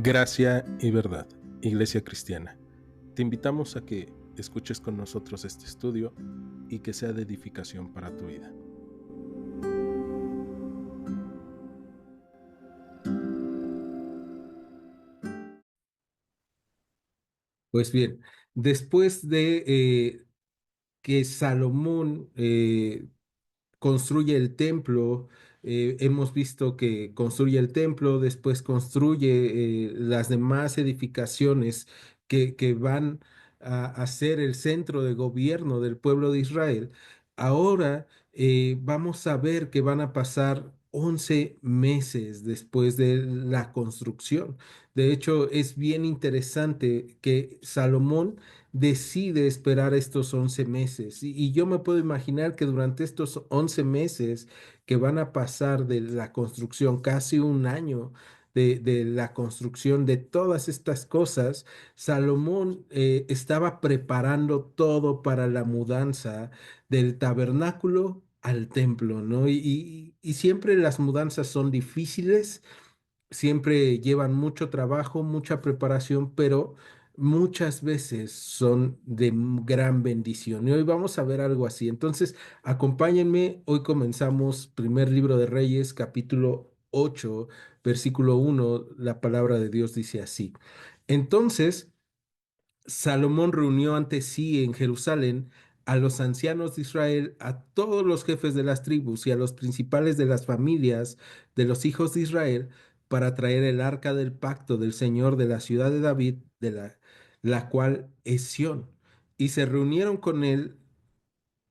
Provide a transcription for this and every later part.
Gracia y verdad, Iglesia Cristiana. Te invitamos a que escuches con nosotros este estudio y que sea de edificación para tu vida. Pues bien, después de que Salomón construye el templo. Hemos visto que construye el templo, después construye las demás edificaciones que van a ser el centro de gobierno del pueblo de Israel. Ahora vamos a ver que van a pasar 11 meses después de la construcción. De hecho, es bien interesante que Salomón decide esperar estos 11 meses. Y yo me puedo imaginar que durante estos 11 meses que van a pasar de la construcción, casi un año de la construcción de todas estas cosas, Salomón estaba preparando todo para la mudanza del tabernáculo al templo, ¿no? Y siempre las mudanzas son difíciles, siempre llevan mucho trabajo, mucha preparación, pero muchas veces son de gran bendición. Y hoy vamos a ver algo así. Entonces, acompáñenme. Hoy comenzamos primer libro de Reyes, capítulo 8, versículo 1. La palabra de Dios dice así. Entonces, Salomón reunió ante sí en Jerusalén a los ancianos de Israel, a todos los jefes de las tribus y a los principales de las familias de los hijos de Israel, para traer el arca del pacto del Señor de la ciudad de David, la cual es Sión. Y se reunieron con él,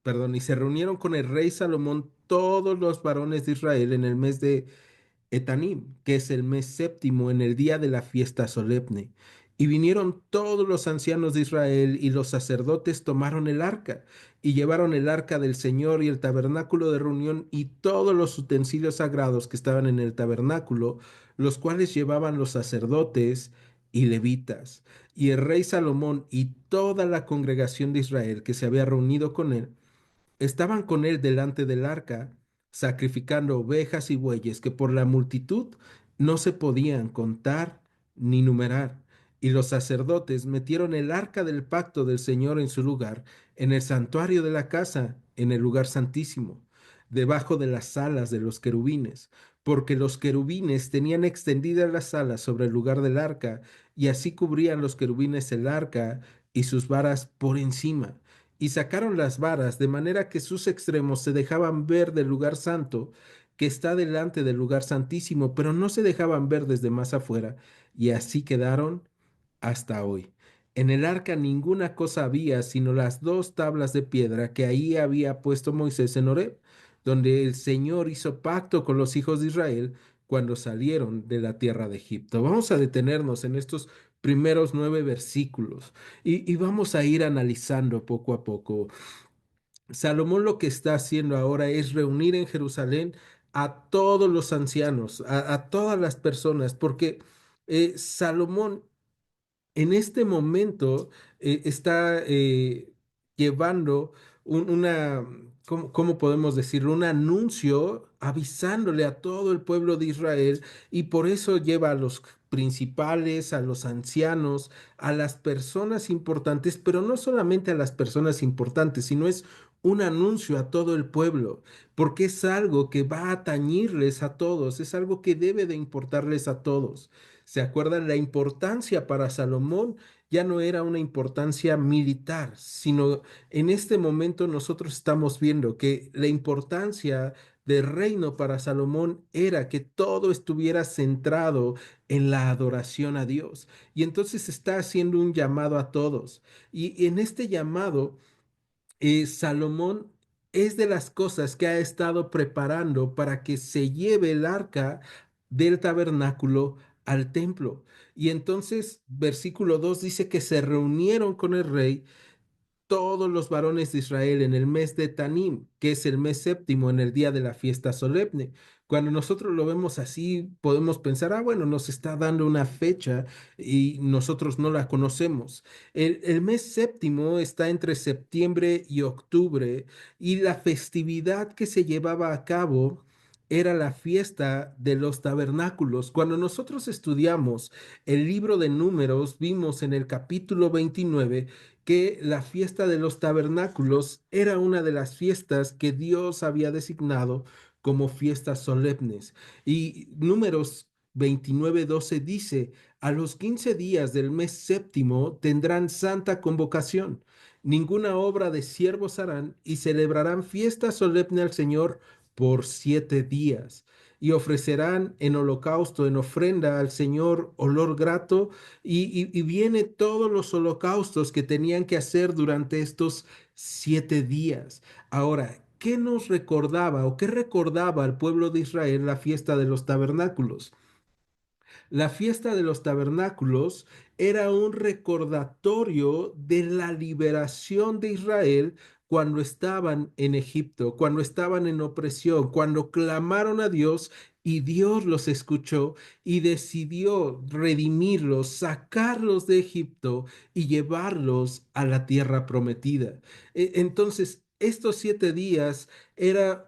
perdón, y se reunieron con el rey Salomón todos los varones de Israel en el mes de Etanim, que es el mes séptimo, en el día de la fiesta solemne. Y vinieron todos los ancianos de Israel, y los sacerdotes tomaron el arca, y llevaron el arca del Señor y el tabernáculo de reunión y todos los utensilios sagrados que estaban en el tabernáculo, los cuales llevaban los sacerdotes y levitas. Y el rey Salomón y toda la congregación de Israel que se había reunido con él, estaban con él delante del arca, sacrificando ovejas y bueyes que por la multitud no se podían contar ni numerar. Y los sacerdotes metieron el arca del pacto del Señor en su lugar, en el santuario de la casa, en el lugar santísimo, debajo de las alas de los querubines, porque los querubines tenían extendidas las alas sobre el lugar del arca, y así cubrían los querubines el arca y sus varas por encima, y sacaron las varas de manera que sus extremos se dejaban ver del lugar santo, que está delante del lugar santísimo, pero no se dejaban ver desde más afuera, y así quedaron hasta hoy. En el arca ninguna cosa había sino las dos tablas de piedra que ahí había puesto Moisés en Horeb, donde el Señor hizo pacto con los hijos de Israel cuando salieron de la tierra de Egipto. Vamos a detenernos en estos primeros 9 versículos. Y vamos a ir analizando poco a poco. Salomón lo que está haciendo ahora es reunir en Jerusalén a todos los ancianos, a todas las personas, porque Salomón en este momento está llevando ¿cómo podemos decirlo? Un anuncio avisándole a todo el pueblo de Israel, y por eso lleva a los principales, a los ancianos, a las personas importantes, pero no solamente a las personas importantes, sino es un anuncio a todo el pueblo, porque es algo que va a tañirles a todos, es algo que debe de importarles a todos. ¿Se acuerdan? La importancia para Salomón ya no era una importancia militar, sino en este momento nosotros estamos viendo que la importancia del reino para Salomón era que todo estuviera centrado en la adoración a Dios. Y entonces está haciendo un llamado a todos. Y en este llamado, Salomón es de las cosas que ha estado preparando para que se lleve el arca del tabernáculo al templo. Y entonces, versículo 2 dice que se reunieron con el rey todos los varones de Israel en el mes de Tanim, que es el mes séptimo, en el día de la fiesta solemne. Cuando nosotros lo vemos así, podemos pensar, ah, bueno, nos está dando una fecha y nosotros no la conocemos. El mes séptimo está entre septiembre y octubre, y la festividad que se llevaba a cabo era la fiesta de los tabernáculos. Cuando nosotros estudiamos el libro de Números, vimos en el capítulo 29 que la fiesta de los tabernáculos era una de las fiestas que Dios había designado como fiestas solemnes. Y Números 29:12 dice, a los 15 días del mes séptimo tendrán santa convocación. Ninguna obra de siervos harán y celebrarán fiesta solemne al Señor por 7 días. Y ofrecerán en holocausto, en ofrenda al Señor olor grato, y viene todos los holocaustos que tenían que hacer durante estos 7 días. Ahora, ¿qué nos recordaba o qué recordaba al pueblo de Israel la fiesta de los tabernáculos? La fiesta de los tabernáculos era un recordatorio de la liberación de Israel cuando estaban en Egipto, cuando estaban en opresión, cuando clamaron a Dios y Dios los escuchó y decidió redimirlos, sacarlos de Egipto y llevarlos a la tierra prometida. Entonces, estos 7 días era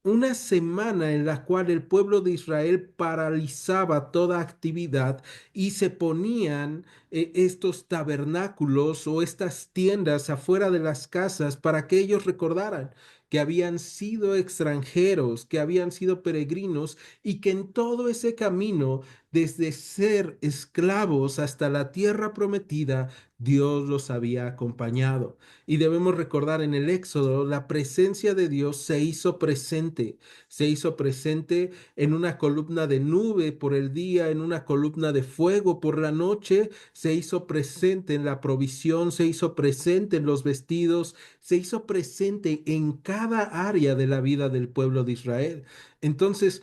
una semana en la cual el pueblo de Israel paralizaba toda actividad y se ponían estos tabernáculos o estas tiendas afuera de las casas para que ellos recordaran que habían sido extranjeros, que habían sido peregrinos y que en todo ese camino, desde ser esclavos hasta la tierra prometida, Dios los había acompañado. Y debemos recordar en el Éxodo, la presencia de Dios se hizo presente en una columna de nube por el día, en una columna de fuego por la noche, se hizo presente en la provisión, se hizo presente en los vestidos, se hizo presente en cada área de la vida del pueblo de Israel. Entonces,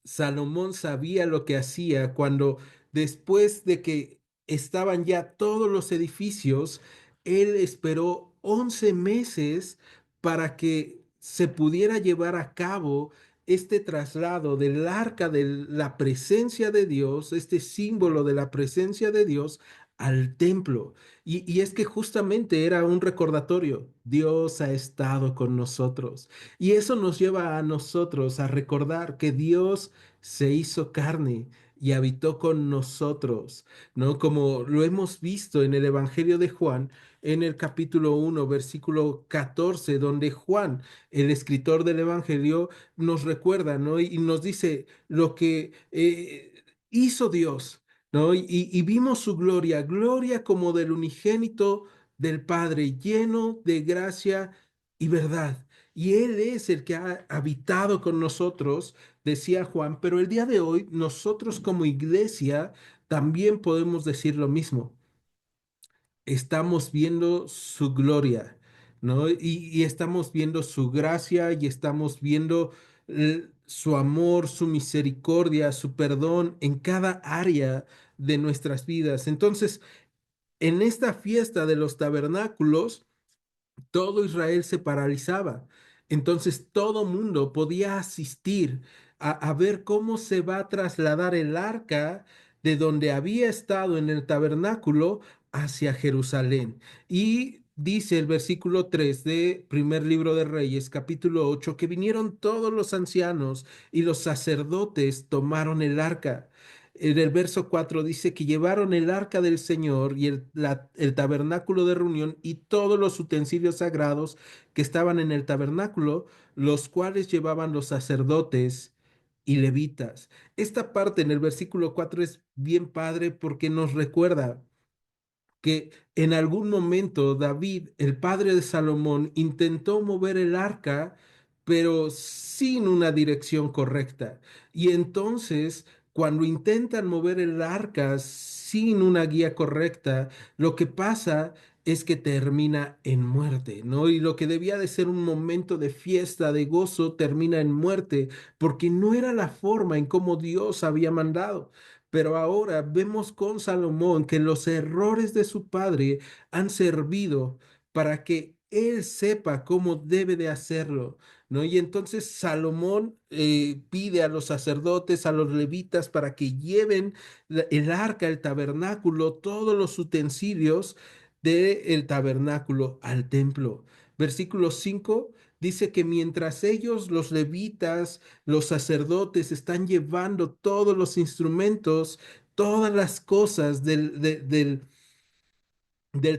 Salomón sabía lo que hacía cuando después de que estaban ya todos los edificios, él esperó 11 meses para que se pudiera llevar a cabo este traslado del arca de la presencia de Dios, este símbolo de la presencia de Dios, al templo. Y es que justamente era un recordatorio, Dios ha estado con nosotros. Y eso nos lleva a nosotros a recordar que Dios se hizo carne y habitó con nosotros, ¿no? Como lo hemos visto en el Evangelio de Juan, en el capítulo 1 versículo 14 donde Juan, el escritor del Evangelio, nos recuerda, ¿no? Y nos dice lo que hizo Dios, ¿no? Y vimos su gloria, gloria como del unigénito del Padre, lleno de gracia y verdad. Y Él es el que ha habitado con nosotros, decía Juan, pero el día de hoy nosotros como iglesia también podemos decir lo mismo. Estamos viendo su gloria, ¿no? Y estamos viendo su gracia y estamos viendo su amor, su misericordia, su perdón en cada área de nuestras vidas. Entonces, en esta fiesta de los tabernáculos, todo Israel se paralizaba. Entonces todo mundo podía asistir a ver cómo se va a trasladar el arca de donde había estado en el tabernáculo hacia Jerusalén. Y dice el versículo 3 de primer libro de Reyes, capítulo 8, que vinieron todos los ancianos y los sacerdotes tomaron el arca. En el verso 4 dice que llevaron el arca del Señor y el tabernáculo de reunión y todos los utensilios sagrados que estaban en el tabernáculo, los cuales llevaban los sacerdotes y levitas. Esta parte en el versículo 4 es bien padre porque nos recuerda que en algún momento David, el padre de Salomón, intentó mover el arca, pero sin una dirección correcta. Y entonces, cuando intentan mover el arca sin una guía correcta, lo que pasa es que termina en muerte, ¿no? Y lo que debía de ser un momento de fiesta, de gozo, termina en muerte, porque no era la forma en cómo Dios había mandado. Pero ahora vemos con Salomón que los errores de su padre han servido para que él sepa cómo debe de hacerlo, ¿no? Y entonces Salomón pide a los sacerdotes, a los levitas, para que lleven el arca, el tabernáculo, todos los utensilios del tabernáculo al templo. Versículo 5 Dice que mientras ellos, los levitas, los sacerdotes, están llevando todos los instrumentos, todas las cosas del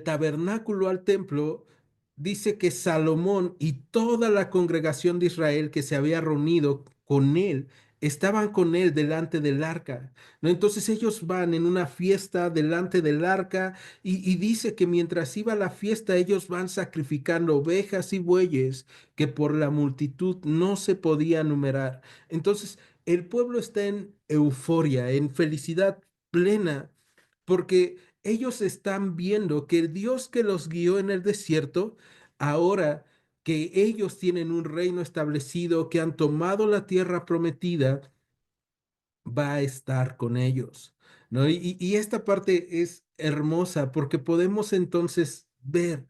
tabernáculo al templo, dice que Salomón y toda la congregación de Israel que se había reunido con él, estaban con él delante del arca, ¿no? Entonces ellos van en una fiesta delante del arca y dice que mientras iba la fiesta ellos van sacrificando ovejas y bueyes que por la multitud no se podía numerar. Entonces el pueblo está en euforia, en felicidad plena, porque ellos están viendo que el Dios que los guió en el desierto, ahora que ellos tienen un reino establecido, que han tomado la tierra prometida, va a estar con ellos, ¿no? Y esta parte es hermosa porque podemos entonces ver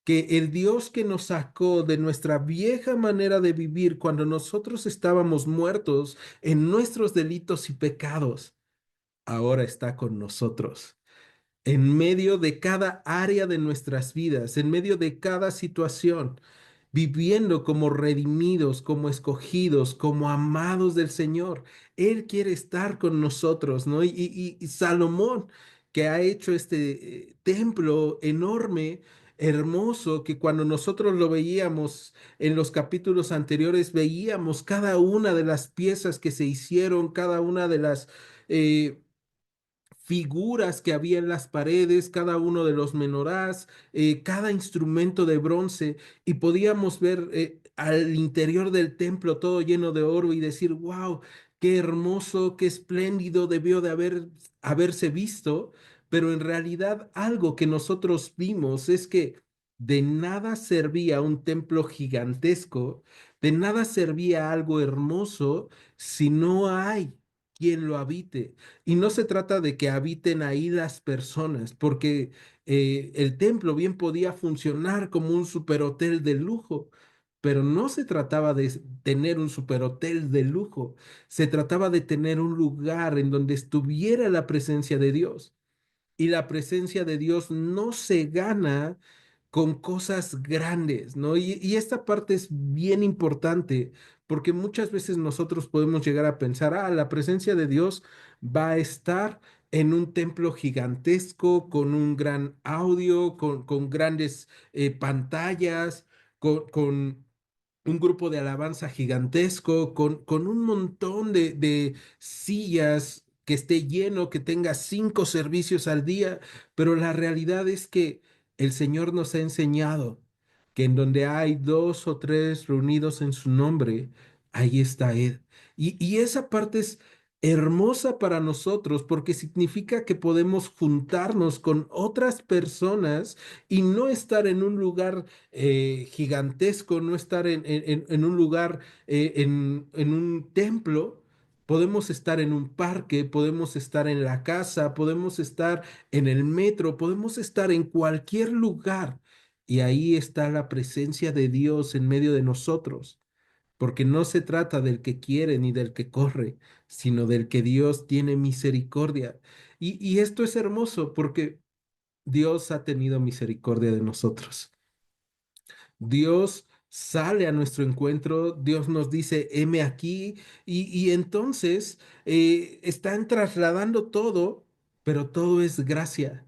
que el Dios que nos sacó de nuestra vieja manera de vivir cuando nosotros estábamos muertos en nuestros delitos y pecados, ahora está con nosotros en medio de cada área de nuestras vidas, en medio de cada situación, viviendo como redimidos, como escogidos, como amados del Señor. Él quiere estar con nosotros, ¿no? Y Salomón, que ha hecho este templo enorme, hermoso, que cuando nosotros lo veíamos en los capítulos anteriores, veíamos cada una de las piezas que se hicieron, cada una de las figuras que había en las paredes, cada uno de los menorás, cada instrumento de bronce, y podíamos ver al interior del templo todo lleno de oro y decir, wow, qué hermoso, qué espléndido debió de haberse visto, pero en realidad algo que nosotros vimos es que de nada servía un templo gigantesco, de nada servía algo hermoso si no hay quien lo habite. Y no se trata de que habiten ahí las personas, porque el templo bien podía funcionar como un superhotel de lujo, pero no se trataba de tener un superhotel de lujo, se trataba de tener un lugar en donde estuviera la presencia de Dios. Y la presencia de Dios no se gana con cosas grandes, ¿no? Y esta parte es bien importante porque muchas veces nosotros podemos llegar a pensar, ah, la presencia de Dios va a estar en un templo gigantesco, con un gran audio, con grandes pantallas, con un grupo de alabanza gigantesco, con un montón de sillas, que esté lleno, que tenga 5 servicios al día, pero la realidad es que el Señor nos ha enseñado que en donde hay 2 o 3 reunidos en su nombre, ahí está Él. Y esa parte es hermosa para nosotros porque significa que podemos juntarnos con otras personas y no estar en un lugar gigantesco, no estar en un lugar, en un templo. Podemos estar en un parque, podemos estar en la casa, podemos estar en el metro, podemos estar en cualquier lugar. Y ahí está la presencia de Dios en medio de nosotros, porque no se trata del que quiere ni del que corre, sino del que Dios tiene misericordia. Y esto es hermoso porque Dios ha tenido misericordia de nosotros. Dios sale a nuestro encuentro, Dios nos dice, heme aquí, y entonces están trasladando todo, pero todo es gracia.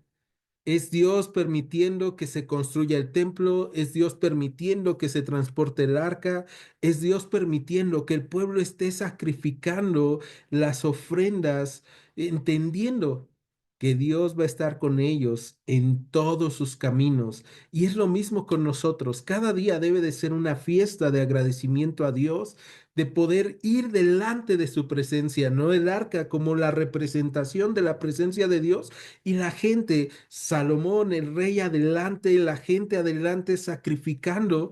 Es Dios permitiendo que se construya el templo, es Dios permitiendo que se transporte el arca, es Dios permitiendo que el pueblo esté sacrificando las ofrendas, entendiendo que Dios va a estar con ellos en todos sus caminos. Y es lo mismo con nosotros. Cada día debe de ser una fiesta de agradecimiento a Dios, de poder ir delante de su presencia, ¿no? El arca como la representación de la presencia de Dios y la gente, Salomón, el rey adelante, la gente adelante sacrificando,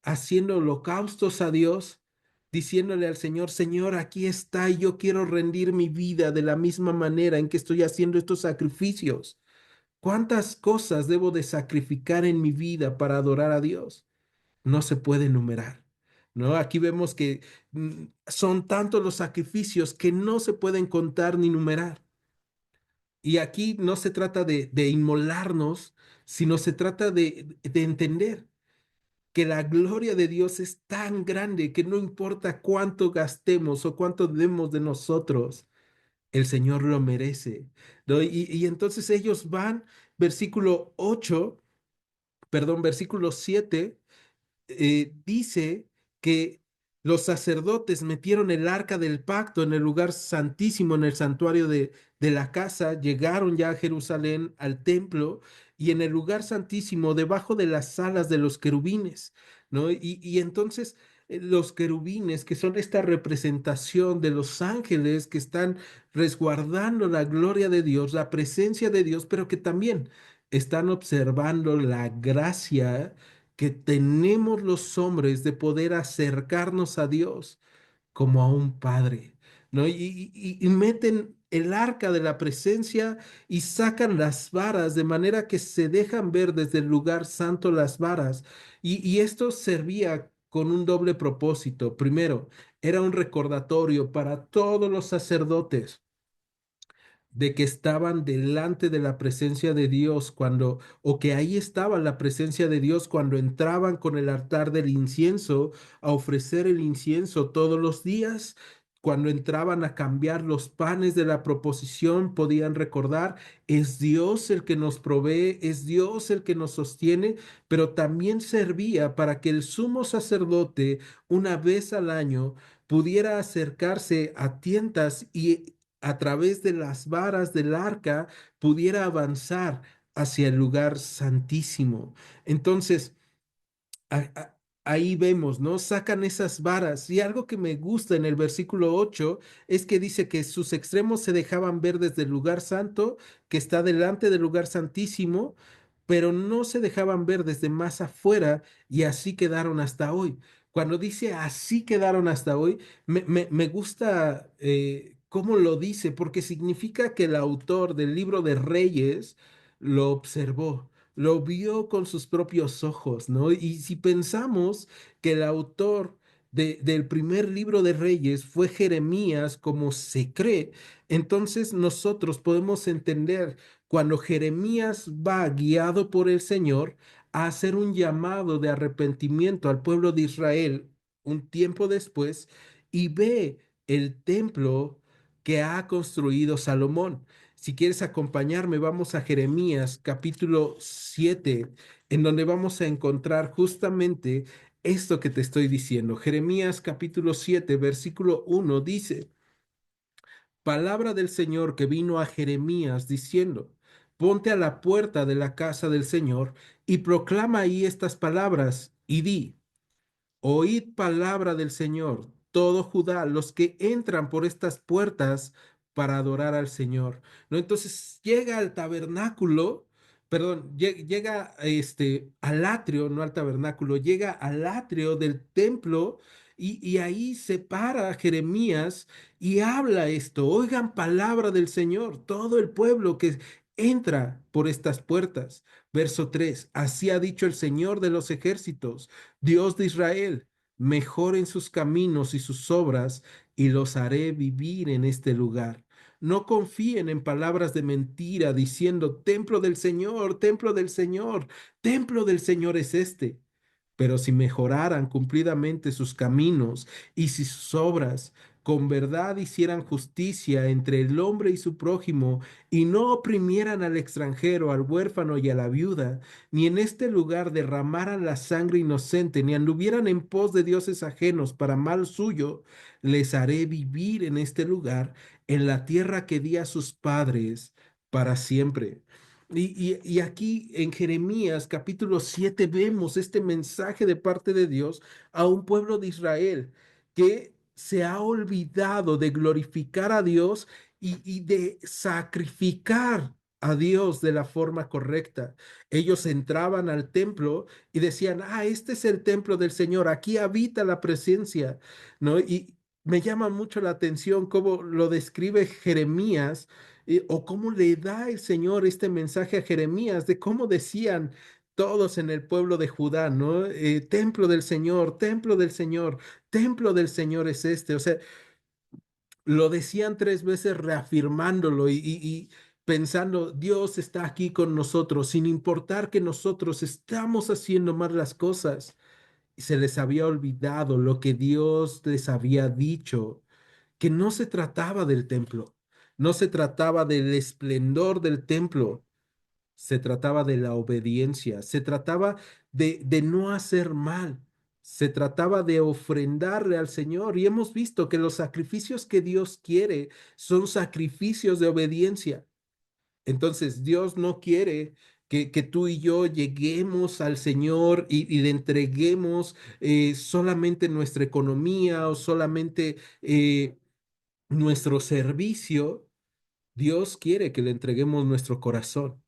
haciendo holocaustos a Dios, diciéndole al Señor, Señor, aquí está y yo quiero rendir mi vida de la misma manera en que estoy haciendo estos sacrificios. ¿Cuántas cosas debo de sacrificar en mi vida para adorar a Dios? No se puede enumerar. ¿No? Aquí vemos que son tantos los sacrificios que no se pueden contar ni numerar. Y aquí no se trata de inmolarnos, sino se trata de entender que la gloria de Dios es tan grande que no importa cuánto gastemos o cuánto demos de nosotros, el Señor lo merece, ¿no? Y entonces ellos van, versículo 8, perdón, versículo 7 dice que los sacerdotes metieron el arca del pacto en el lugar santísimo, en el santuario de la casa, llegaron ya a Jerusalén, al templo, y en el lugar santísimo, debajo de las alas de los querubines, ¿no? Y entonces los querubines, que son esta representación de los ángeles que están resguardando la gloria de Dios, la presencia de Dios, pero que también están observando la gracia que tenemos los hombres de poder acercarnos a Dios como a un padre, ¿no? Y meten el arca de la presencia y sacan las varas de manera que se dejan ver desde el lugar santo las varas. Y esto servía con un doble propósito. Primero, era un recordatorio para todos los sacerdotes de que estaban delante de la presencia de Dios cuando, o que ahí estaba la presencia de Dios cuando entraban con el altar del incienso a ofrecer el incienso todos los días. Cuando entraban a cambiar los panes de la proposición, podían recordar, es Dios el que nos provee, es Dios el que nos sostiene, pero también servía para que el sumo sacerdote, una vez al año, pudiera acercarse a tientas y a través de las varas del arca pudiera avanzar hacia el lugar santísimo. Entonces, a- a- ahí vemos, ¿no? Sacan esas varas. Y algo que me gusta en el versículo 8 es que dice que sus extremos se dejaban ver desde el lugar santo, que está delante del lugar santísimo, pero no se dejaban ver desde más afuera y así quedaron hasta hoy. Cuando dice así quedaron hasta hoy, me gusta cómo lo dice, porque significa que el autor del libro de Reyes lo observó, lo vio con sus propios ojos, ¿no? Y si pensamos que el autor del primer libro de Reyes fue Jeremías, como se cree, entonces nosotros podemos entender cuando Jeremías va guiado por el Señor a hacer un llamado de arrepentimiento al pueblo de Israel un tiempo después y ve el templo que ha construido Salomón. Si quieres acompañarme, vamos a Jeremías capítulo 7, en donde vamos a encontrar justamente esto que te estoy diciendo. Jeremías capítulo 7, versículo 1 dice, palabra del Señor que vino a Jeremías diciendo, ponte a la puerta de la casa del Señor y proclama ahí estas palabras y di. Oíd palabra del Señor, todo Judá, los que entran por estas puertas para adorar al Señor. ¿No? Entonces llega al tabernáculo, perdón, llega al atrio, no al tabernáculo, llega al atrio del templo y ahí se para Jeremías y habla esto. Oigan palabra del Señor, todo el pueblo que entra por estas puertas. Verso 3, así ha dicho el Señor de los ejércitos, Dios de Israel, mejoren sus caminos y sus obras, y los haré vivir en este lugar. No confíen en palabras de mentira diciendo, templo del Señor, templo del Señor, templo del Señor es este. Pero si mejoraran cumplidamente sus caminos y si sus obras con verdad hicieran justicia entre el hombre y su prójimo, y no oprimieran al extranjero, al huérfano y a la viuda, ni en este lugar derramaran la sangre inocente, ni anduvieran en pos de dioses ajenos para mal suyo, les haré vivir en este lugar, en la tierra que di a sus padres para siempre. Y aquí en Jeremías capítulo 7 vemos este mensaje de parte de Dios a un pueblo de Israel que se ha olvidado de glorificar a Dios y de sacrificar a Dios de la forma correcta. Ellos entraban al templo y decían, ah, este es el templo del Señor, aquí habita la presencia, ¿no? Y me llama mucho la atención cómo lo describe Jeremías o cómo le da el Señor este mensaje a Jeremías de cómo decían todos en el pueblo de Judá, ¿no? Templo del Señor, templo del Señor, templo del Señor es este. O sea, lo decían tres veces reafirmándolo y pensando, Dios está aquí con nosotros, sin importar que nosotros estamos haciendo mal las cosas. se les había olvidado lo que Dios les había dicho, que no se trataba del templo, no se trataba del esplendor del templo, se trataba de la obediencia, se trataba de no hacer mal, se trataba de ofrendarle al Señor. Y hemos visto que los sacrificios que Dios quiere son sacrificios de obediencia. Entonces, Dios no quiere que tú y yo lleguemos al Señor y le entreguemos solamente nuestra economía o solamente nuestro servicio. Dios quiere que le entreguemos nuestro corazón.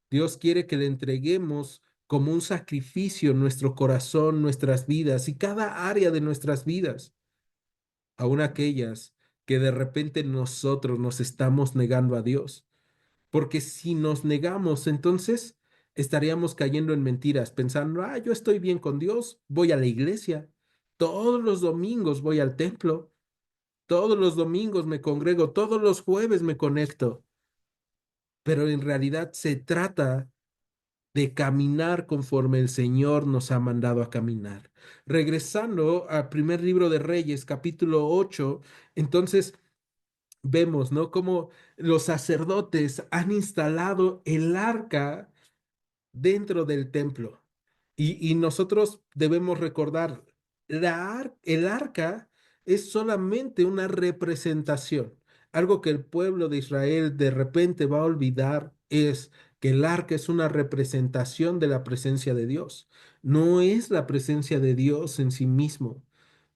Dios quiere que le entreguemos como un sacrificio nuestro corazón, nuestras vidas y cada área de nuestras vidas, aun aquellas que de repente nosotros nos estamos negando a Dios. Porque si nos negamos, entonces estaríamos cayendo en mentiras, pensando, yo estoy bien con Dios, voy a la iglesia, todos los domingos voy al templo, todos los domingos me congrego, todos los jueves me conecto. Pero en realidad se trata de caminar conforme el Señor nos ha mandado a caminar. Regresando al primer libro de Reyes, capítulo 8, entonces vemos, ¿no? Cómo los sacerdotes han instalado el arca dentro del templo. Y nosotros debemos recordar, el arca es solamente una representación. Algo que el pueblo de Israel de repente va a olvidar es que el arca es una representación de la presencia de Dios. No es la presencia de Dios en sí mismo,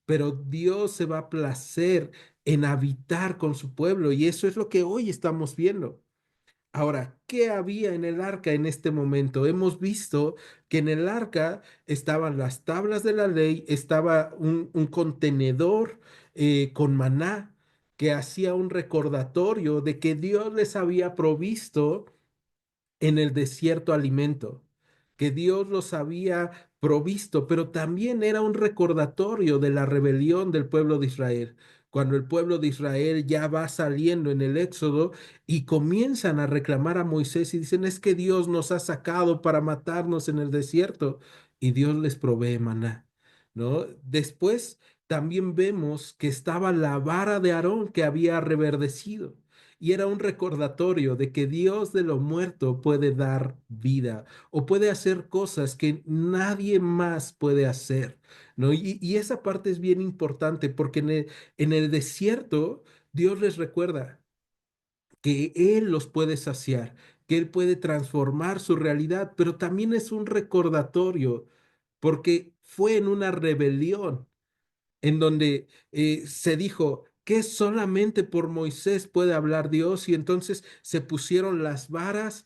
pero Dios se va a placer en habitar con su pueblo y eso es lo que hoy estamos viendo. Ahora, ¿qué había en el arca en este momento? Hemos visto que en el arca estaban las tablas de la ley, estaba un contenedor con maná que hacía un recordatorio de que Dios les había provisto en el desierto alimento, que Dios los había provisto, pero también era un recordatorio de la rebelión del pueblo de Israel. Cuando el pueblo de Israel ya va saliendo en el Éxodo y comienzan a reclamar a Moisés y dicen, es que Dios nos ha sacado para matarnos en el desierto y Dios les provee maná, ¿no? Después también vemos que estaba la vara de Aarón que había reverdecido y era un recordatorio de que Dios de lo muerto puede dar vida o puede hacer cosas que nadie más puede hacer, ¿no? Y esa parte es bien importante porque en el desierto Dios les recuerda que Él los puede saciar, que Él puede transformar su realidad, pero también es un recordatorio porque fue en una rebelión en donde se dijo que solamente por Moisés puede hablar Dios y entonces se pusieron las varas.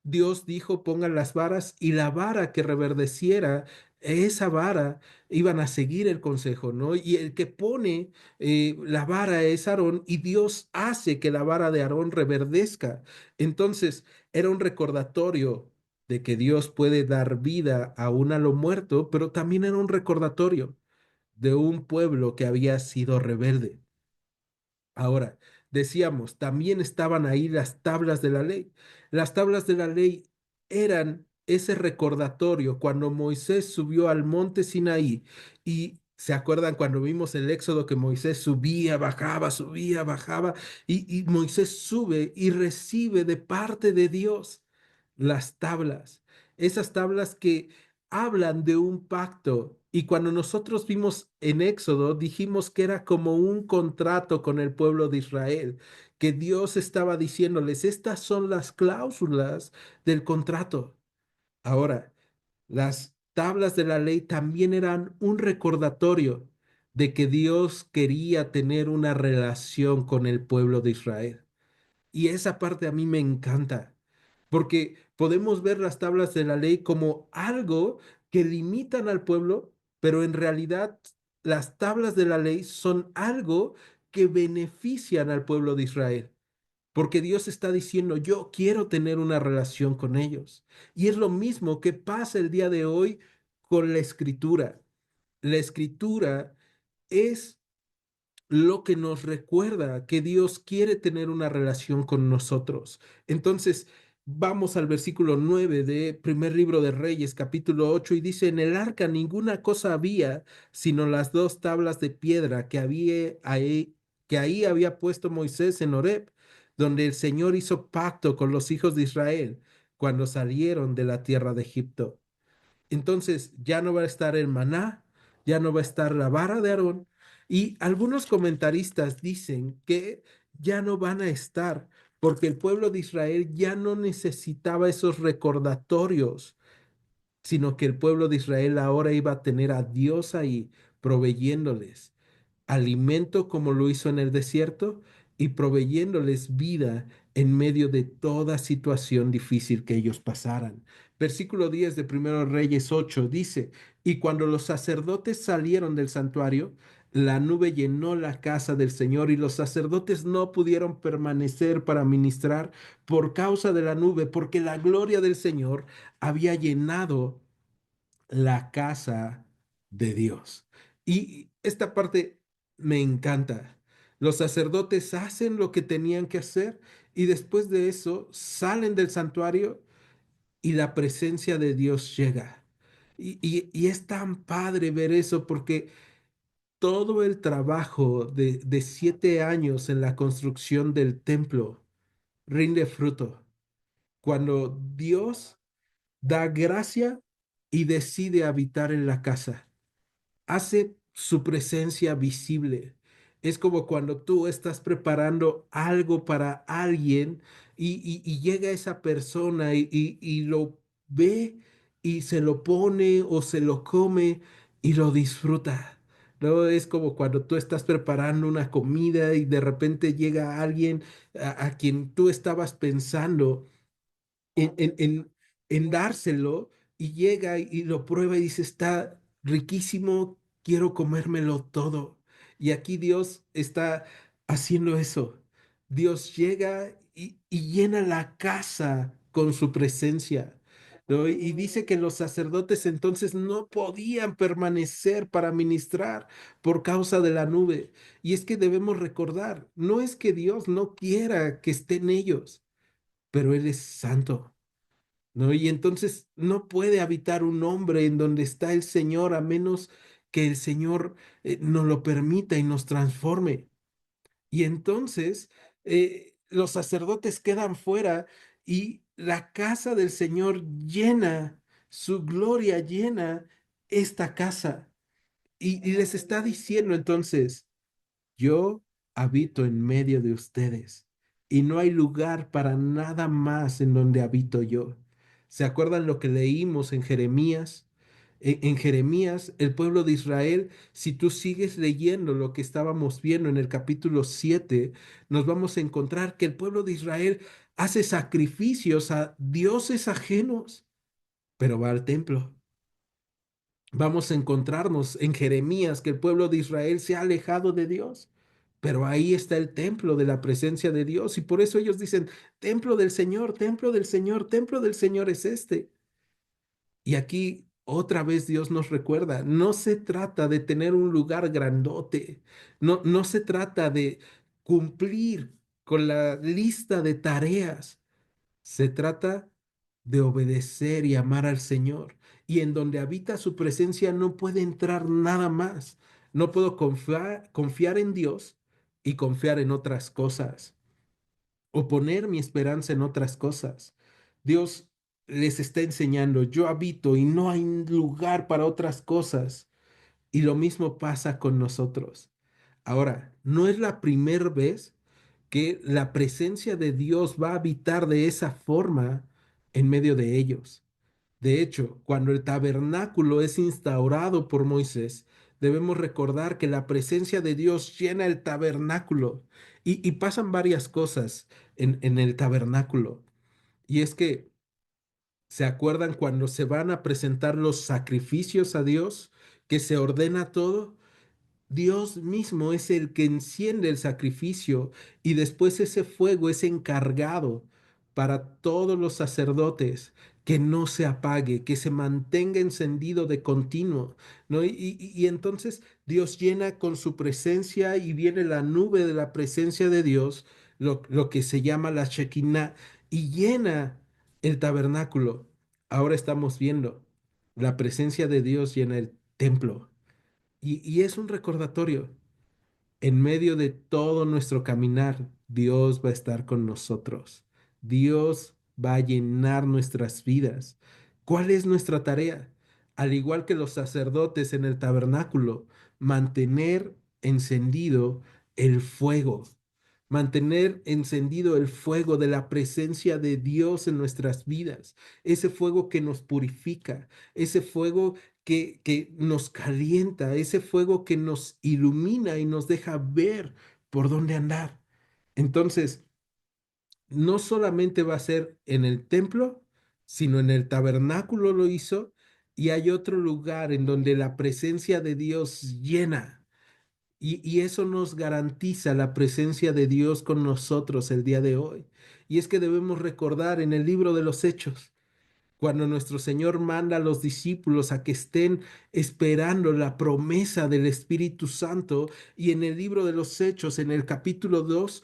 Dios dijo, pongan las varas y la vara que reverdeciera, esa vara iban a seguir el consejo, ¿no? Y el que pone la vara es Aarón y Dios hace que la vara de Aarón reverdezca. Entonces era un recordatorio de que Dios puede dar vida aún a lo muerto, pero también era un recordatorio de un pueblo que había sido rebelde. Ahora, decíamos, también estaban ahí las tablas de la ley. Las tablas de la ley eran ese recordatorio cuando Moisés subió al monte Sinaí y ¿se acuerdan cuando vimos el Éxodo que Moisés subía, bajaba y Moisés sube y recibe de parte de Dios las tablas, esas tablas que hablan de un pacto. Y cuando nosotros vimos en Éxodo, dijimos que era como un contrato con el pueblo de Israel, que Dios estaba diciéndoles, estas son las cláusulas del contrato. Ahora, las tablas de la ley también eran un recordatorio de que Dios quería tener una relación con el pueblo de Israel. Y esa parte a mí me encanta, porque podemos ver las tablas de la ley como algo que limitan al pueblo, pero en realidad las tablas de la ley son algo que benefician al pueblo de Israel, porque Dios está diciendo, yo quiero tener una relación con ellos. Y es lo mismo que pasa el día de hoy con la escritura. La escritura es lo que nos recuerda que Dios quiere tener una relación con nosotros. Entonces, Vamos al versículo 9 de primer libro de Reyes, capítulo 8 y dice, en el arca ninguna cosa había, sino las dos tablas de piedra que ahí había puesto Moisés en Horeb, donde el Señor hizo pacto con los hijos de Israel cuando salieron de la tierra de Egipto. Entonces ya no va a estar el maná, ya no va a estar la vara de Aarón. Y algunos comentaristas dicen que ya no van a estar porque el pueblo de Israel ya no necesitaba esos recordatorios, sino que el pueblo de Israel ahora iba a tener a Dios ahí proveyéndoles alimento como lo hizo en el desierto y proveyéndoles vida en medio de toda situación difícil que ellos pasaran. Versículo 10 de Primero Reyes 8 dice, y cuando los sacerdotes salieron del santuario, la nube llenó la casa del Señor y los sacerdotes no pudieron permanecer para ministrar por causa de la nube, porque la gloria del Señor había llenado la casa de Dios. Y esta parte me encanta. Los sacerdotes hacen lo que tenían que hacer y después de eso salen del santuario y la presencia de Dios llega. Y es tan padre ver eso porque todo el trabajo de 7 años en la construcción del templo rinde fruto. Cuando Dios da gracia y decide habitar en la casa, hace su presencia visible. Es como cuando tú estás preparando algo para alguien y llega esa persona y lo ve y se lo pone o se lo come y lo disfruta. ¿No? Es como cuando tú estás preparando una comida y de repente llega alguien a quien tú estabas pensando en, en, en, en dárselo y llega y lo prueba y dice, está riquísimo, quiero comérmelo todo. Y aquí Dios está haciendo eso. Dios llega y llena la casa con su presencia. ¿No? Y dice que los sacerdotes entonces no podían permanecer para ministrar por causa de la nube. Y es que debemos recordar, no es que Dios no quiera que estén ellos, pero Él es santo. ¿No? Y entonces no puede habitar un hombre en donde está el Señor a menos que el Señor nos lo permita y nos transforme. Y entonces los sacerdotes quedan fuera y la casa del Señor llena, su gloria llena esta casa. Y les está diciendo entonces, yo habito en medio de ustedes y no hay lugar para nada más en donde habito yo. ¿Se acuerdan lo que leímos en Jeremías? En Jeremías, el pueblo de Israel, si tú sigues leyendo lo que estábamos viendo en el capítulo 7, nos vamos a encontrar que el pueblo de Israel hace sacrificios a dioses ajenos, pero va al templo. Vamos a encontrarnos en Jeremías que el pueblo de Israel se ha alejado de Dios, pero ahí está el templo de la presencia de Dios y por eso ellos dicen, templo del Señor, templo del Señor, templo del Señor es este. Y aquí otra vez Dios nos recuerda, no se trata de tener un lugar grandote, no se trata de cumplir con la lista de tareas. Se trata de obedecer y amar al Señor. Y en donde habita su presencia no puede entrar nada más. No puedo confiar en Dios y confiar en otras cosas o poner mi esperanza en otras cosas. Dios les está enseñando, yo habito y no hay lugar para otras cosas. Y lo mismo pasa con nosotros. Ahora, no es la primera vez que la presencia de Dios va a habitar de esa forma en medio de ellos. De hecho, cuando el tabernáculo es instaurado por Moisés, debemos recordar que la presencia de Dios llena el tabernáculo y pasan varias cosas en el tabernáculo. Y es que, ¿se acuerdan cuando se van a presentar los sacrificios a Dios, que se ordena todo? Dios mismo es el que enciende el sacrificio y después ese fuego es encargado para todos los sacerdotes que no se apague, que se mantenga encendido de continuo, ¿no? Y entonces Dios llena con su presencia y viene la nube de la presencia de Dios, lo que se llama la Shekinah, y llena El tabernáculo, ahora estamos viendo, la presencia de Dios llena el templo. Y es un recordatorio. En medio de todo nuestro caminar, Dios va a estar con nosotros. Dios va a llenar nuestras vidas. ¿Cuál es nuestra tarea? Al igual que los sacerdotes en el tabernáculo, mantener encendido el fuego, mantener encendido el fuego de la presencia de Dios en nuestras vidas, ese fuego que nos purifica, ese fuego que nos calienta, ese fuego que nos ilumina y nos deja ver por dónde andar. Entonces, no solamente va a ser en el templo, sino en el tabernáculo lo hizo, y hay otro lugar en donde la presencia de Dios llena. Y eso nos garantiza la presencia de Dios con nosotros el día de hoy. Y es que debemos recordar en el libro de los Hechos, cuando nuestro Señor manda a los discípulos a que estén esperando la promesa del Espíritu Santo, y en el libro de los Hechos, en el capítulo 2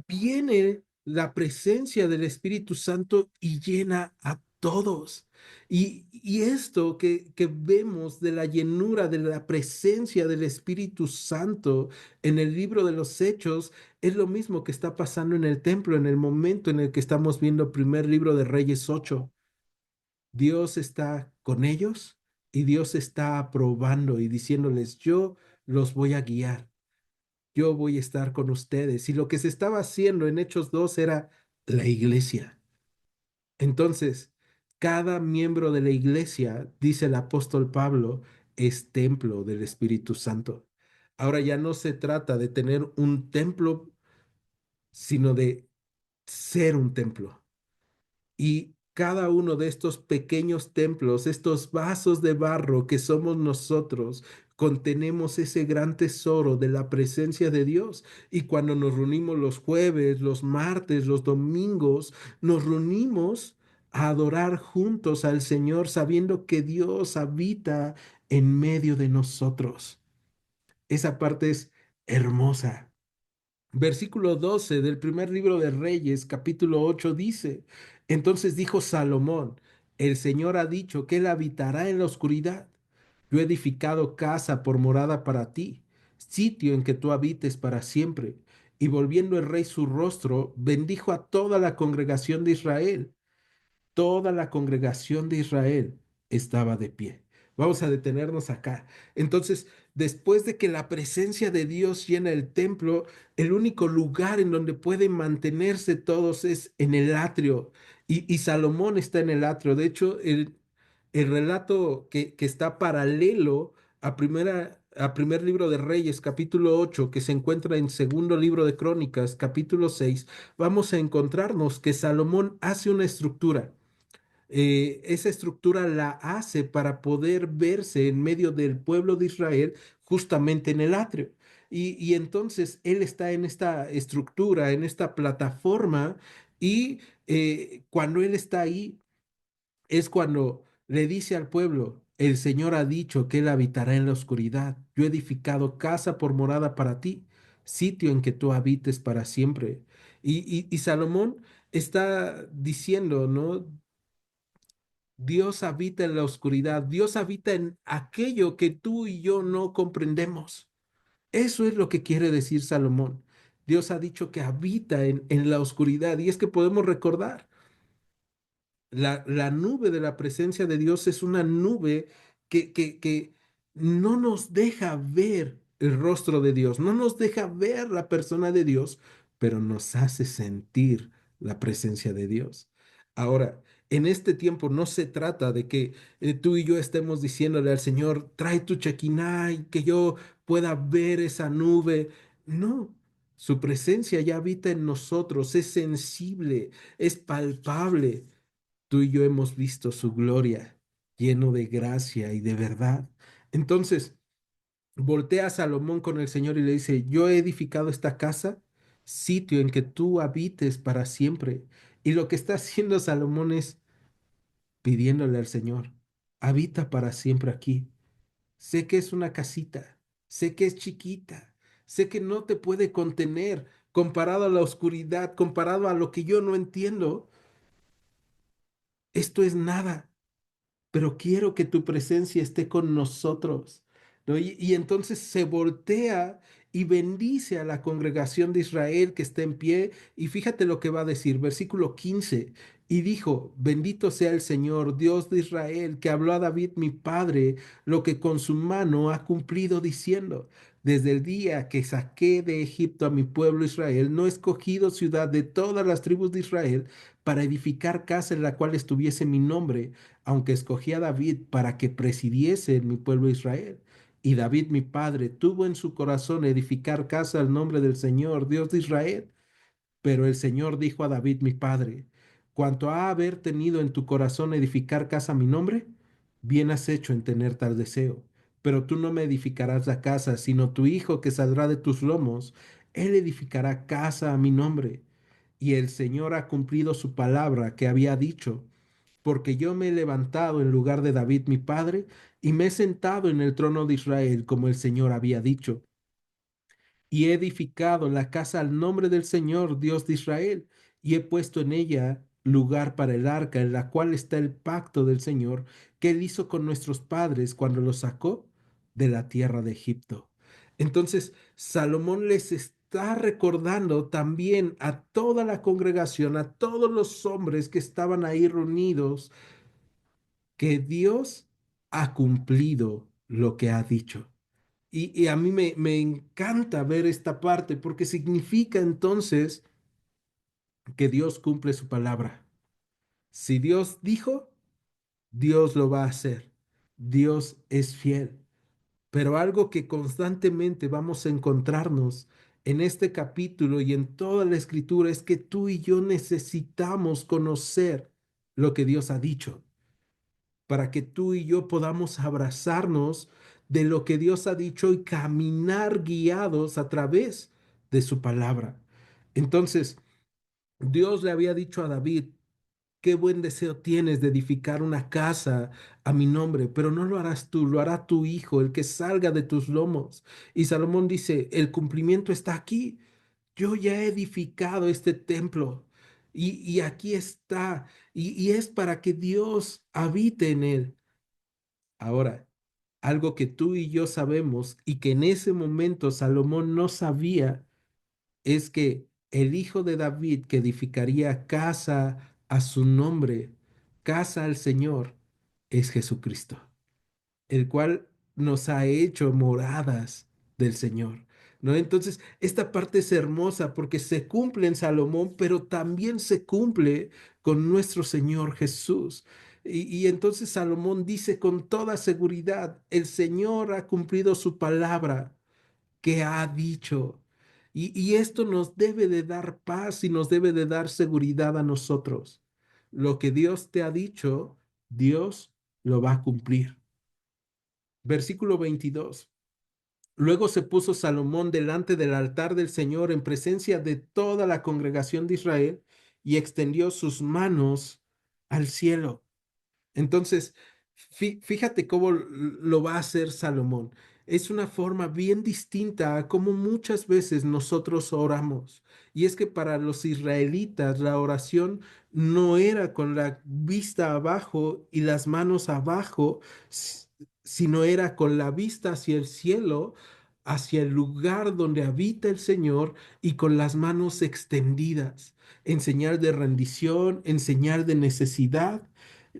viene la presencia del Espíritu Santo y llena a todos. Y esto que vemos de la llenura de la presencia del Espíritu Santo en el libro de los Hechos es lo mismo que está pasando en el templo en el momento en el que estamos viendo primer libro de Reyes 8. Dios está con ellos y Dios está aprobando y diciéndoles, yo los voy a guiar, yo voy a estar con ustedes. Y lo que se estaba haciendo en Hechos 2 era la iglesia. Entonces, cada miembro de la iglesia, dice el apóstol Pablo, es templo del Espíritu Santo. Ahora ya no se trata de tener un templo, sino de ser un templo. Y cada uno de estos pequeños templos, estos vasos de barro que somos nosotros, contenemos ese gran tesoro de la presencia de Dios. Y cuando nos reunimos los jueves, los martes, los domingos, nos reunimos a adorar juntos al Señor, sabiendo que Dios habita en medio de nosotros. Esa parte es hermosa. Versículo 12 del primer libro de Reyes, capítulo 8 dice, entonces dijo Salomón, el Señor ha dicho que él habitará en la oscuridad. Yo he edificado casa por morada para ti, sitio en que tú habites para siempre. Y volviendo el rey su rostro, bendijo a toda la congregación de Israel. Toda la congregación de Israel estaba de pie. Vamos a detenernos acá. Entonces, después de que la presencia de Dios llena el templo, el único lugar en donde pueden mantenerse todos es en el atrio. Y Salomón está en el atrio. De hecho, el relato que está paralelo a primer libro de Reyes, capítulo 8, que se encuentra en segundo libro de Crónicas, capítulo 6, vamos a encontrarnos que Salomón hace una estructura. Esa estructura la hace para poder verse en medio del pueblo de Israel, justamente en el atrio. Y entonces él está en esta estructura, en esta plataforma, y cuando él está ahí, es cuando le dice al pueblo, el Señor ha dicho que él habitará en la oscuridad. Yo he edificado casa por morada para ti, sitio en que tú habites para siempre. Y Salomón está diciendo, ¿no? Dios habita en la oscuridad, Dios habita en aquello que tú y yo no comprendemos. Eso es lo que quiere decir Salomón. Dios ha dicho que habita en la oscuridad, y es que podemos recordar, la nube de la presencia de Dios es una nube que no nos deja ver el rostro de Dios, no nos deja ver la persona de Dios, pero nos hace sentir la presencia de Dios. Ahora, en este tiempo no se trata de que tú y yo estemos diciéndole al Señor, trae tu Shekinah y que yo pueda ver esa nube. No, su presencia ya habita en nosotros, es sensible, es palpable. Tú y yo hemos visto su gloria, lleno de gracia y de verdad. Entonces, voltea a Salomón con el Señor y le dice, yo he edificado esta casa, sitio en que tú habites para siempre. Y lo que está haciendo Salomón es pidiéndole al Señor, habita para siempre aquí. Sé que es una casita, sé que es chiquita, sé que no te puede contener comparado a la oscuridad, comparado a lo que yo no entiendo, esto es nada, pero quiero que tu presencia esté con nosotros, ¿no? Y entonces se voltea y bendice a la congregación de Israel que está en pie. Y fíjate lo que va a decir, versículo 15. Y dijo, bendito sea el Señor, Dios de Israel, que habló a David mi padre, lo que con su mano ha cumplido diciendo, desde el día que saqué de Egipto a mi pueblo Israel, no he escogido ciudad de todas las tribus de Israel para edificar casa en la cual estuviese mi nombre, aunque escogí a David para que presidiese en mi pueblo Israel. Y David mi padre tuvo en su corazón edificar casa al nombre del Señor, Dios de Israel. Pero el Señor dijo a David mi padre, cuanto a haber tenido en tu corazón edificar casa a mi nombre, bien has hecho en tener tal deseo. Pero tú no me edificarás la casa, sino tu hijo que saldrá de tus lomos, él edificará casa a mi nombre. Y el Señor ha cumplido su palabra que había dicho, porque yo me he levantado en lugar de David mi padre, y me he sentado en el trono de Israel, como el Señor había dicho, y he edificado la casa al nombre del Señor, Dios de Israel, y he puesto en ella lugar para el arca, en la cual está el pacto del Señor que él hizo con nuestros padres cuando los sacó de la tierra de Egipto. Entonces, Salomón les está recordando también a toda la congregación, a todos los hombres que estaban ahí reunidos, que Dios ha cumplido lo que ha dicho. Y a mí me encanta ver esta parte porque significa entonces que Dios cumple su palabra. Si Dios dijo, Dios lo va a hacer. Dios es fiel. Pero algo que constantemente vamos a encontrarnos en este capítulo y en toda la escritura es que tú y yo necesitamos conocer lo que Dios ha dicho, para que tú y yo podamos abrazarnos de lo que Dios ha dicho y caminar guiados a través de su palabra. Entonces, Dios le había dicho a David, qué buen deseo tienes de edificar una casa a mi nombre, pero no lo harás tú, lo hará tu hijo, el que salga de tus lomos. Y Salomón dice, el cumplimiento está aquí. Yo ya he edificado este templo y aquí está. Y es para que Dios habite en él. Ahora, algo que tú y yo sabemos y que en ese momento Salomón no sabía es que el hijo de David que edificaría casa a su nombre, casa al Señor, es Jesucristo, el cual nos ha hecho moradas del Señor, ¿no? Entonces, esta parte es hermosa porque se cumple en Salomón, pero también se cumple con nuestro Señor Jesús. Y entonces Salomón dice con toda seguridad, el Señor ha cumplido su palabra que ha dicho. Y esto nos debe de dar paz y nos debe de dar seguridad a nosotros. Lo que Dios te ha dicho, Dios lo va a cumplir. Versículo 22. Luego se puso Salomón delante del altar del Señor en presencia de toda la congregación de Israel y extendió sus manos al cielo. Entonces, fíjate cómo lo va a hacer Salomón. Es una forma bien distinta a cómo muchas veces nosotros oramos. Y es que para los israelitas la oración no era con la vista abajo y las manos abajo, sino era con la vista hacia el cielo, hacia el lugar donde habita el Señor y con las manos extendidas, en señal de rendición, en señal de necesidad.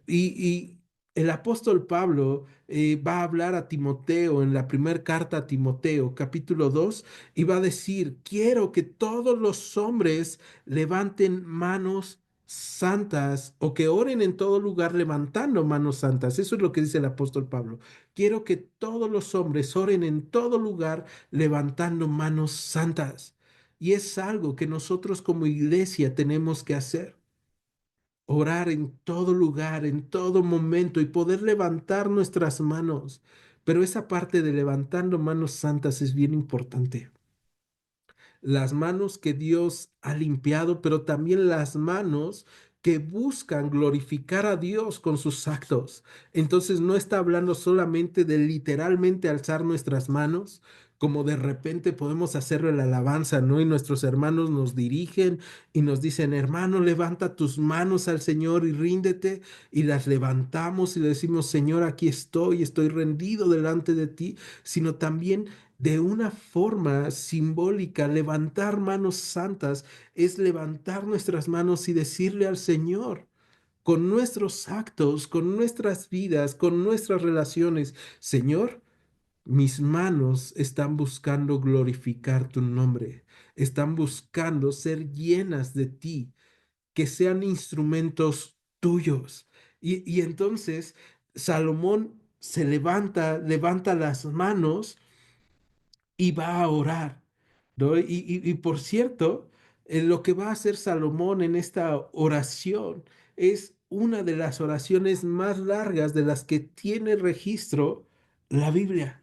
Y el apóstol Pablo va a hablar a Timoteo en la primera carta a Timoteo, capítulo 2, y va a decir, quiero que todos los hombres levanten manos santas o que oren en todo lugar levantando manos santas. Eso es lo que dice el apóstol Pablo. Quiero que todos los hombres oren en todo lugar levantando manos santas. Y es algo que nosotros como iglesia tenemos que hacer, orar en todo lugar, en todo momento y poder levantar nuestras manos. Pero esa parte de levantando manos santas es bien importante. Las manos que Dios ha limpiado, pero también las manos que buscan glorificar a Dios con sus actos. Entonces no está hablando solamente de literalmente alzar nuestras manos, como de repente podemos hacerlo en la alabanza, ¿no? Y nuestros hermanos nos dirigen y nos dicen, hermano, levanta tus manos al Señor y ríndete, y las levantamos y le decimos, Señor, aquí estoy, estoy rendido delante de ti, sino también de una forma simbólica, levantar manos santas es levantar nuestras manos y decirle al Señor, con nuestros actos, con nuestras vidas, con nuestras relaciones, Señor, mis manos están buscando glorificar tu nombre, están buscando ser llenas de ti, que sean instrumentos tuyos. Y entonces Salomón se levanta, levanta las manos y va a orar, ¿no? Y por cierto, lo que va a hacer Salomón en esta oración es una de las oraciones más largas de las que tiene registro la Biblia.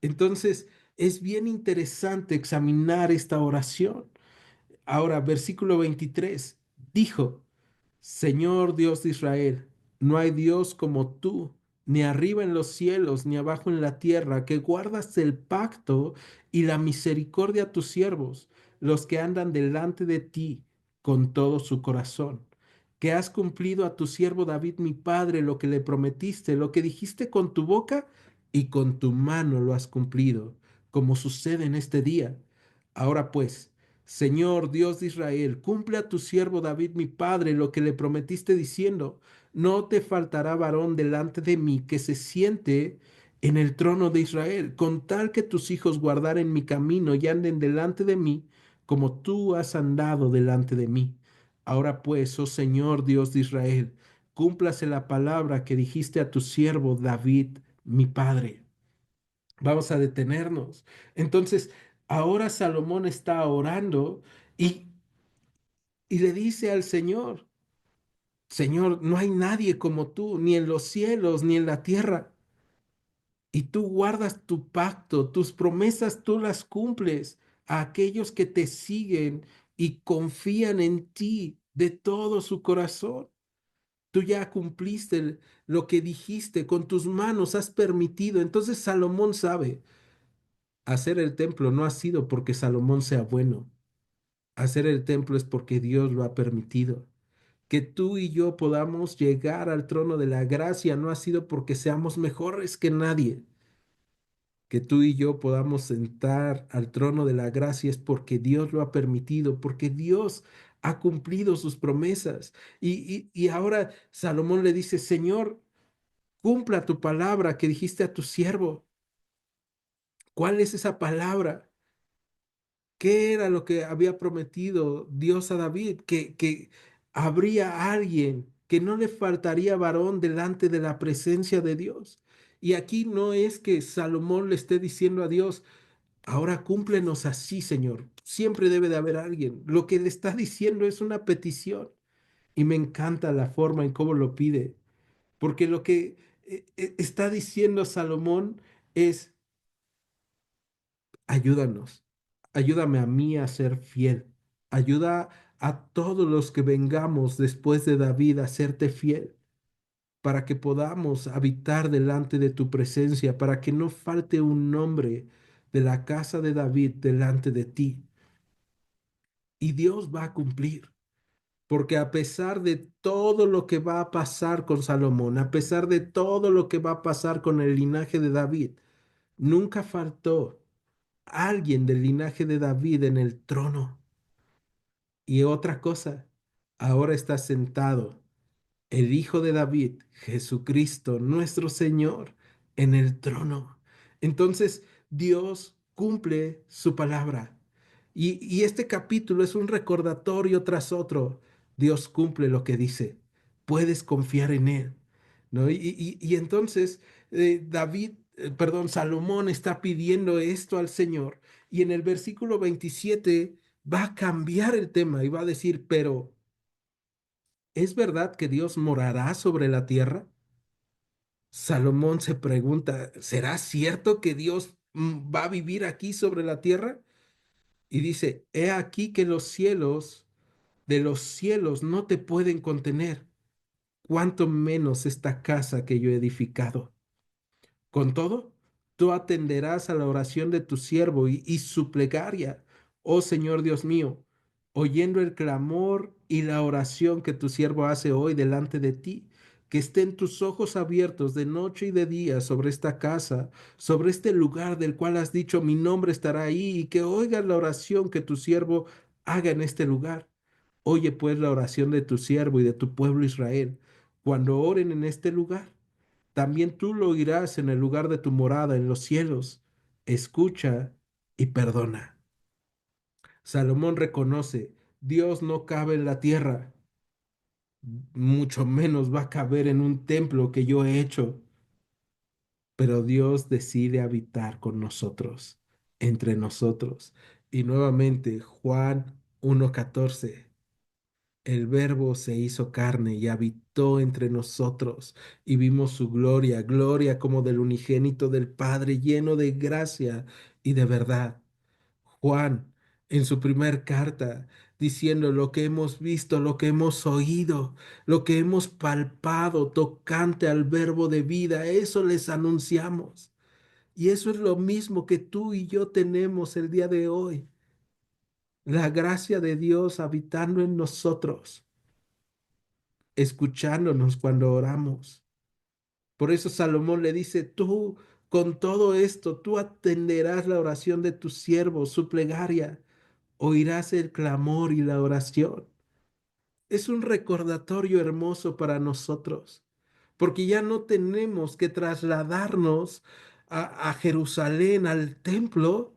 Entonces, es bien interesante examinar esta oración. Ahora, versículo 23 dijo, Señor Dios de Israel, no hay Dios como tú, ni arriba en los cielos, ni abajo en la tierra, que guardas el pacto y la misericordia a tus siervos, los que andan delante de ti con todo su corazón, que has cumplido a tu siervo David mi padre lo que le prometiste, lo que dijiste con tu boca y con tu mano lo has cumplido, como sucede en este día. Ahora pues, Señor Dios de Israel, cumple a tu siervo David mi padre lo que le prometiste diciendo, no te faltará varón delante de mí que se siente en el trono de Israel, con tal que tus hijos guardaren mi camino y anden delante de mí, como tú has andado delante de mí. Ahora pues, oh Señor Dios de Israel, cúmplase la palabra que dijiste a tu siervo David mi padre. Vamos a detenernos. Entonces, ahora Salomón está orando y, y le dice al Señor, Señor, no hay nadie como tú, ni en los cielos, ni en la tierra. Y tú guardas tu pacto, tus promesas tú las cumples a aquellos que te siguen y confían en ti de todo su corazón. Tú ya cumpliste lo que dijiste, con tus manos has permitido. Entonces Salomón sabe, hacer el templo no ha sido porque Salomón sea bueno. Hacer el templo es porque Dios lo ha permitido. Que tú y yo podamos llegar al trono de la gracia no ha sido porque seamos mejores que nadie. Que tú y yo podamos sentar al trono de la gracia es porque Dios lo ha permitido, porque Dios ha cumplido sus promesas. Y ahora Salomón le dice, Señor, cumpla tu palabra que dijiste a tu siervo. ¿Cuál es esa palabra? ¿Qué era lo que había prometido Dios a David? Que habría alguien, que no le faltaría varón delante de la presencia de Dios. Y aquí no es que Salomón le esté diciendo a Dios, ahora cúmplenos así, Señor. Siempre debe de haber alguien. Lo que le está diciendo es una petición. Y me encanta la forma en cómo lo pide. Porque lo que está diciendo Salomón es, ayúdanos, ayúdame a mí a ser fiel, ayuda a todos los que vengamos después de David a serte fiel, para que podamos habitar delante de tu presencia, para que no falte un nombre de la casa de David delante de ti. Y Dios va a cumplir. Porque a pesar de todo lo que va a pasar con Salomón, a pesar de todo lo que va a pasar con el linaje de David, nunca faltó alguien del linaje de David en el trono. Y otra cosa, ahora está sentado el Hijo de David, Jesucristo, nuestro Señor, en el trono. Entonces, Dios cumple su palabra. Y este capítulo es un recordatorio tras otro. Dios cumple lo que dice. Puedes confiar en Él, ¿no? Y entonces perdón, Salomón está pidiendo esto al Señor. Y en el versículo 27 va a cambiar el tema y va a decir, pero ¿es verdad que Dios morará sobre la tierra? Salomón se pregunta, ¿será cierto que Dios va a vivir aquí sobre la tierra? Y dice, he aquí que los cielos de los cielos no te pueden contener, cuanto menos esta casa que yo he edificado. Con todo, Tú atenderás a la oración de tu siervo y su plegaria, oh Señor Dios mío, oyendo el clamor y la oración que tu siervo hace hoy delante de ti. Que estén tus ojos abiertos de noche y de día sobre esta casa, sobre este lugar del cual has dicho mi nombre estará ahí, y que oigas la oración que tu siervo haga en este lugar. Oye pues la oración de tu siervo y de tu pueblo Israel, cuando oren en este lugar. También tú lo oirás en el lugar de tu morada en los cielos. Escucha y perdona. Salomón reconoce, Dios no cabe en la tierra, mucho menos va a caber en un templo que yo he hecho, pero Dios decide habitar con nosotros, entre nosotros. Y nuevamente, Juan 1:14. El Verbo se hizo carne y habitó entre nosotros, y vimos su gloria, gloria como del unigénito del Padre, lleno de gracia y de verdad. Juan, en su primer carta, diciendo lo que hemos visto, lo que hemos oído, lo que hemos palpado tocante al Verbo de vida, eso les anunciamos. Y eso es lo mismo que tú y yo tenemos el día de hoy, la gracia de Dios habitando en nosotros, escuchándonos cuando oramos. Por eso Salomón le dice, tú con todo esto, tú atenderás la oración de tu siervo, su plegaria, oirás el clamor y la oración. Es un recordatorio hermoso para nosotros, porque ya no tenemos que trasladarnos a Jerusalén, al templo,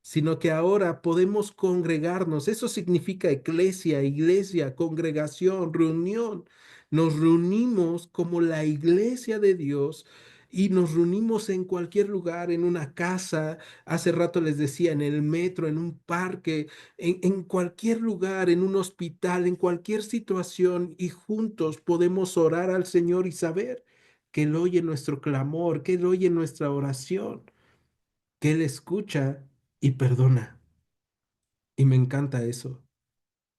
sino que ahora podemos congregarnos. Eso significa eclesia, iglesia, congregación, reunión. Nos reunimos como la iglesia de Dios y nos reunimos en cualquier lugar, en una casa, hace rato les decía, en el metro, en un parque, en cualquier lugar, en un hospital, en cualquier situación, y juntos podemos orar al Señor y saber que Él oye nuestro clamor, que Él oye nuestra oración, que Él escucha y perdona. Y me encanta eso,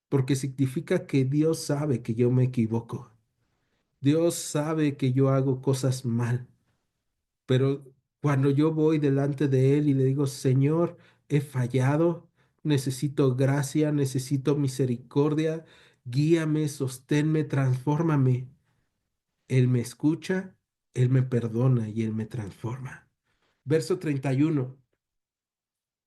porque significa que Dios sabe que yo me equivoco. Dios sabe que yo hago cosas mal, pero cuando yo voy delante de Él y le digo, Señor, he fallado, necesito gracia, necesito misericordia, guíame, sosténme, transfórmame. Él me escucha, Él me perdona y Él me transforma. Verso 31.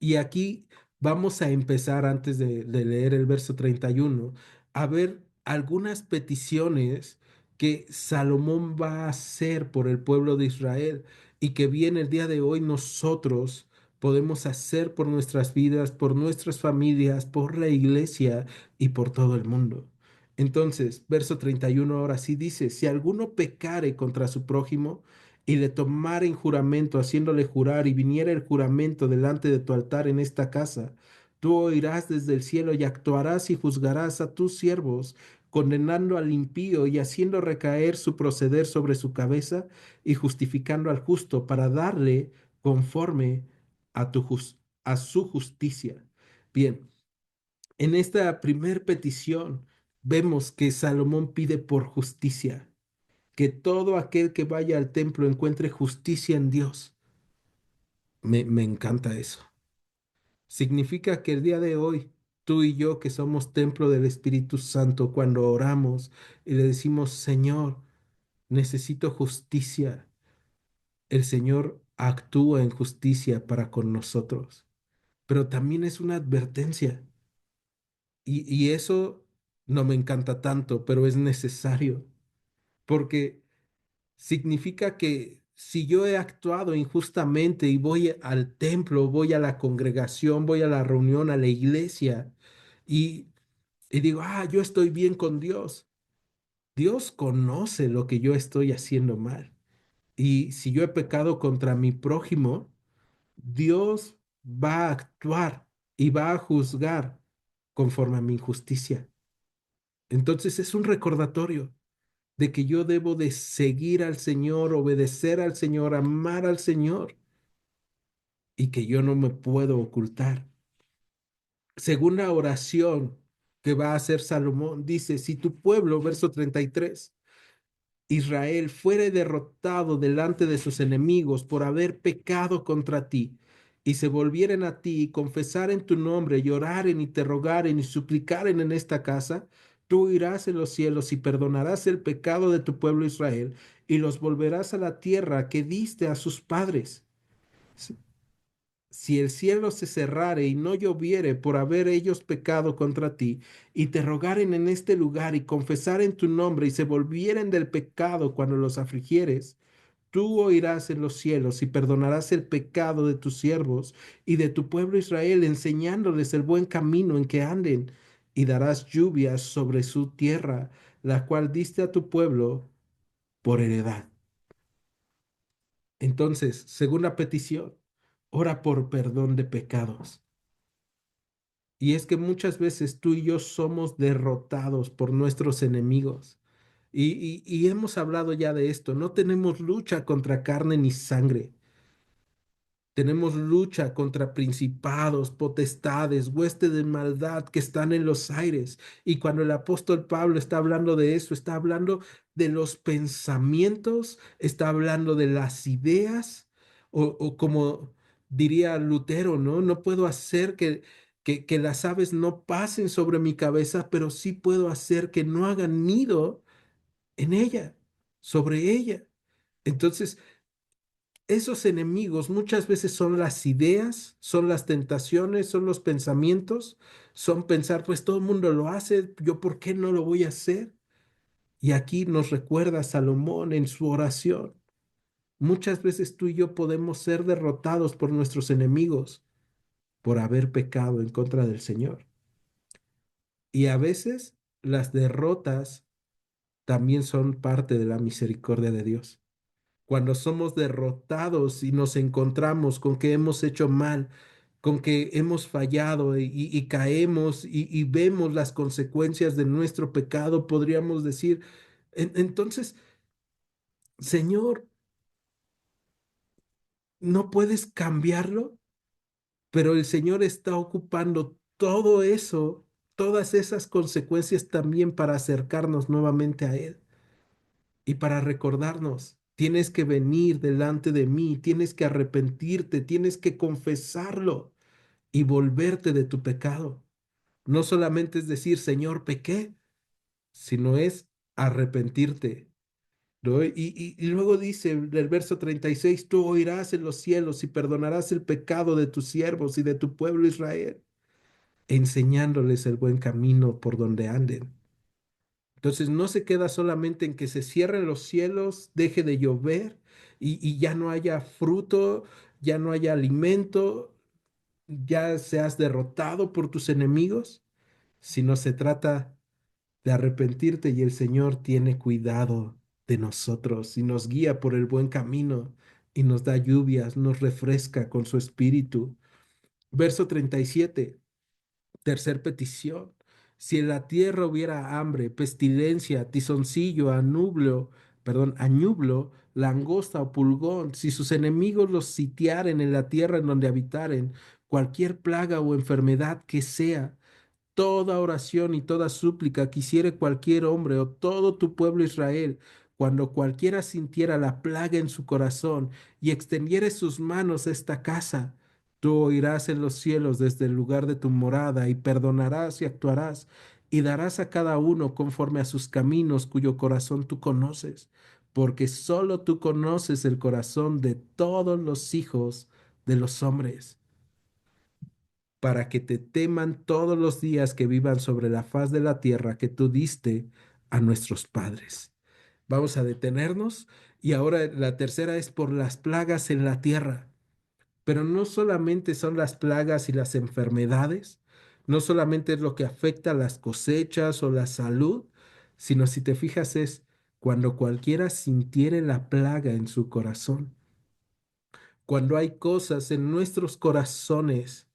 Y aquí vamos a empezar, antes de leer el verso 31, a ver algunas peticiones que Salomón va a hacer por el pueblo de Israel y que bien el día de hoy nosotros podemos hacer por nuestras vidas, por nuestras familias, por la iglesia y por todo el mundo. Entonces, verso 31 ahora sí dice, si alguno pecare contra su prójimo, y le tomara en juramento, haciéndole jurar, y viniera el juramento delante de tu altar en esta casa, tú oirás desde el cielo y actuarás y juzgarás a tus siervos, condenando al impío y haciendo recaer su proceder sobre su cabeza y justificando al justo para darle conforme a su justicia. Bien, en esta primer petición vemos que Salomón pide por justicia, que todo aquel que vaya al templo encuentre justicia en Dios. Me encanta eso. Significa que el día de hoy, tú y yo que somos templo del Espíritu Santo, cuando oramos y le decimos, Señor, necesito justicia, el Señor actúa en justicia para con nosotros. Pero también es una advertencia. Y eso no me encanta tanto, pero es necesario, porque significa que si yo he actuado injustamente y voy al templo, voy a la congregación, voy a la reunión, a la iglesia y, y digo, yo estoy bien con Dios. Dios conoce lo que yo estoy haciendo mal. Y si yo he pecado contra mi prójimo, Dios va a actuar y va a juzgar conforme a mi injusticia. Entonces es un recordatorio de que yo debo de seguir al Señor, obedecer al Señor, amar al Señor y que yo no me puedo ocultar. Segunda oración que va a hacer Salomón dice, si tu pueblo, verso 33, Israel fuere derrotado delante de sus enemigos por haber pecado contra ti, y se volvieren a ti y confesaren tu nombre, y oraren y te rogaren y suplicaren en esta casa, tú irás en los cielos y perdonarás el pecado de tu pueblo Israel, y los volverás a la tierra que diste a sus padres. Si el cielo se cerrare y no lloviere por haber ellos pecado contra ti, y te rogaren en este lugar y confesaren tu nombre y se volvieren del pecado cuando los afligieres, tú oirás en los cielos y perdonarás el pecado de tus siervos y de tu pueblo Israel, enseñándoles el buen camino en que anden, y darás lluvias sobre su tierra, la cual diste a tu pueblo por heredad. Entonces, segunda petición, ora por perdón de pecados. Y es que muchas veces tú y yo somos derrotados por nuestros enemigos. Y hemos hablado ya de esto. No tenemos lucha contra carne ni sangre. Tenemos lucha contra principados, potestades, huestes de maldad que están en los aires. Y cuando el apóstol Pablo está hablando de eso, está hablando de los pensamientos, está hablando de las ideas, o como diría Lutero, ¿no? No puedo hacer que las aves no pasen sobre mi cabeza, pero sí puedo hacer que no hagan nido en ella, sobre ella. Entonces, esos enemigos muchas veces son las ideas, son las tentaciones, son los pensamientos, son pensar, pues todo el mundo lo hace, yo por qué no lo voy a hacer. Y aquí nos recuerda Salomón en su oración. Muchas veces tú y yo podemos ser derrotados por nuestros enemigos por haber pecado en contra del Señor. Y a veces las derrotas también son parte de la misericordia de Dios. Cuando somos derrotados y nos encontramos con que hemos hecho mal, con que hemos fallado y caemos y vemos las consecuencias de nuestro pecado, podríamos decir, entonces, Señor, ¿no puedes cambiarlo? Pero el Señor está ocupando todo eso, todas esas consecuencias también para acercarnos nuevamente a Él. Y para recordarnos, tienes que venir delante de mí, tienes que arrepentirte, tienes que confesarlo y volverte de tu pecado. No solamente es decir, Señor, pequé, sino es arrepentirte, ¿no? Y luego dice el verso 36, tú oirás en los cielos y perdonarás el pecado de tus siervos y de tu pueblo Israel, enseñándoles el buen camino por donde anden. Entonces no se queda solamente en que se cierren los cielos, deje de llover y ya no haya fruto, ya no haya alimento, ya seas derrotado por tus enemigos, sino se trata de arrepentirte y el Señor tiene cuidado de nosotros y nos guía por el buen camino y nos da lluvias, nos refresca con su espíritu. Verso 37. Tercer petición. Si en la tierra hubiera hambre, pestilencia, tizoncillo, añublo, langosta o pulgón, si sus enemigos los sitiaren en la tierra en donde habitaren, cualquier plaga o enfermedad que sea, toda oración y toda súplica que hiciere cualquier hombre o todo tu pueblo Israel, cuando cualquiera sintiera la plaga en su corazón y extendiere sus manos a esta casa, tú oirás en los cielos desde el lugar de tu morada y perdonarás y actuarás y darás a cada uno conforme a sus caminos cuyo corazón tú conoces, porque solo tú conoces el corazón de todos los hijos de los hombres para que te teman todos los días que vivan sobre la faz de la tierra que tú diste a nuestros padres. Vamos a detenernos y ahora la tercera es por las plagas en la tierra. Pero no solamente son las plagas y las enfermedades, no solamente es lo que afecta a las cosechas o la salud, sino si te fijas es cuando cualquiera sintiere la plaga en su corazón, cuando hay cosas en nuestros corazones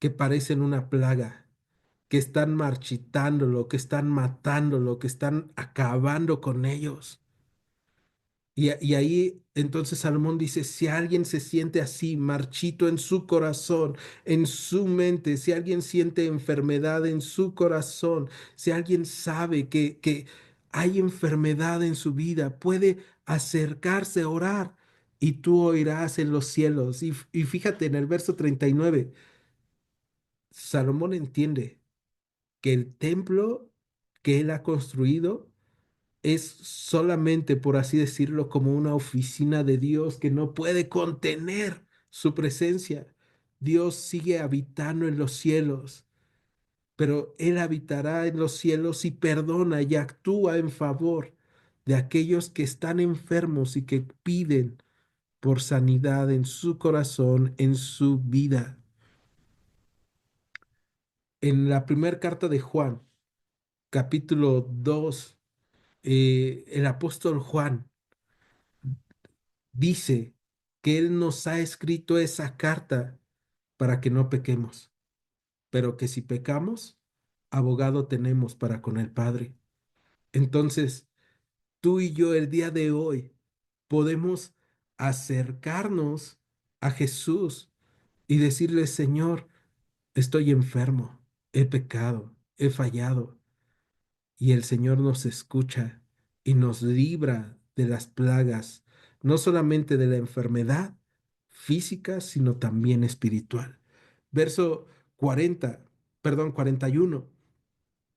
que parecen una plaga, que están marchitándolo, que están matándolo, que están acabando con ellos. Y ahí entonces Salomón dice, si alguien se siente así, marchito en su corazón, en su mente, si alguien siente enfermedad en su corazón, si alguien sabe que hay enfermedad en su vida, puede acercarse a orar y tú oirás en los cielos. Y fíjate en el verso 39, Salomón entiende que el templo que él ha construido es solamente, por así decirlo, como una oficina de Dios que no puede contener su presencia. Dios sigue habitando en los cielos, pero Él habitará en los cielos y perdona y actúa en favor de aquellos que están enfermos y que piden por sanidad en su corazón, en su vida. En la primera carta de Juan, capítulo 2, el apóstol Juan dice que Él nos ha escrito esa carta para que no pequemos, pero que si pecamos, abogado tenemos para con el Padre. Entonces, tú y yo el día de hoy podemos acercarnos a Jesús y decirle, Señor, estoy enfermo, he pecado, he fallado. Y el Señor nos escucha y nos libra de las plagas, no solamente de la enfermedad física, sino también espiritual. Verso 40, perdón, 41.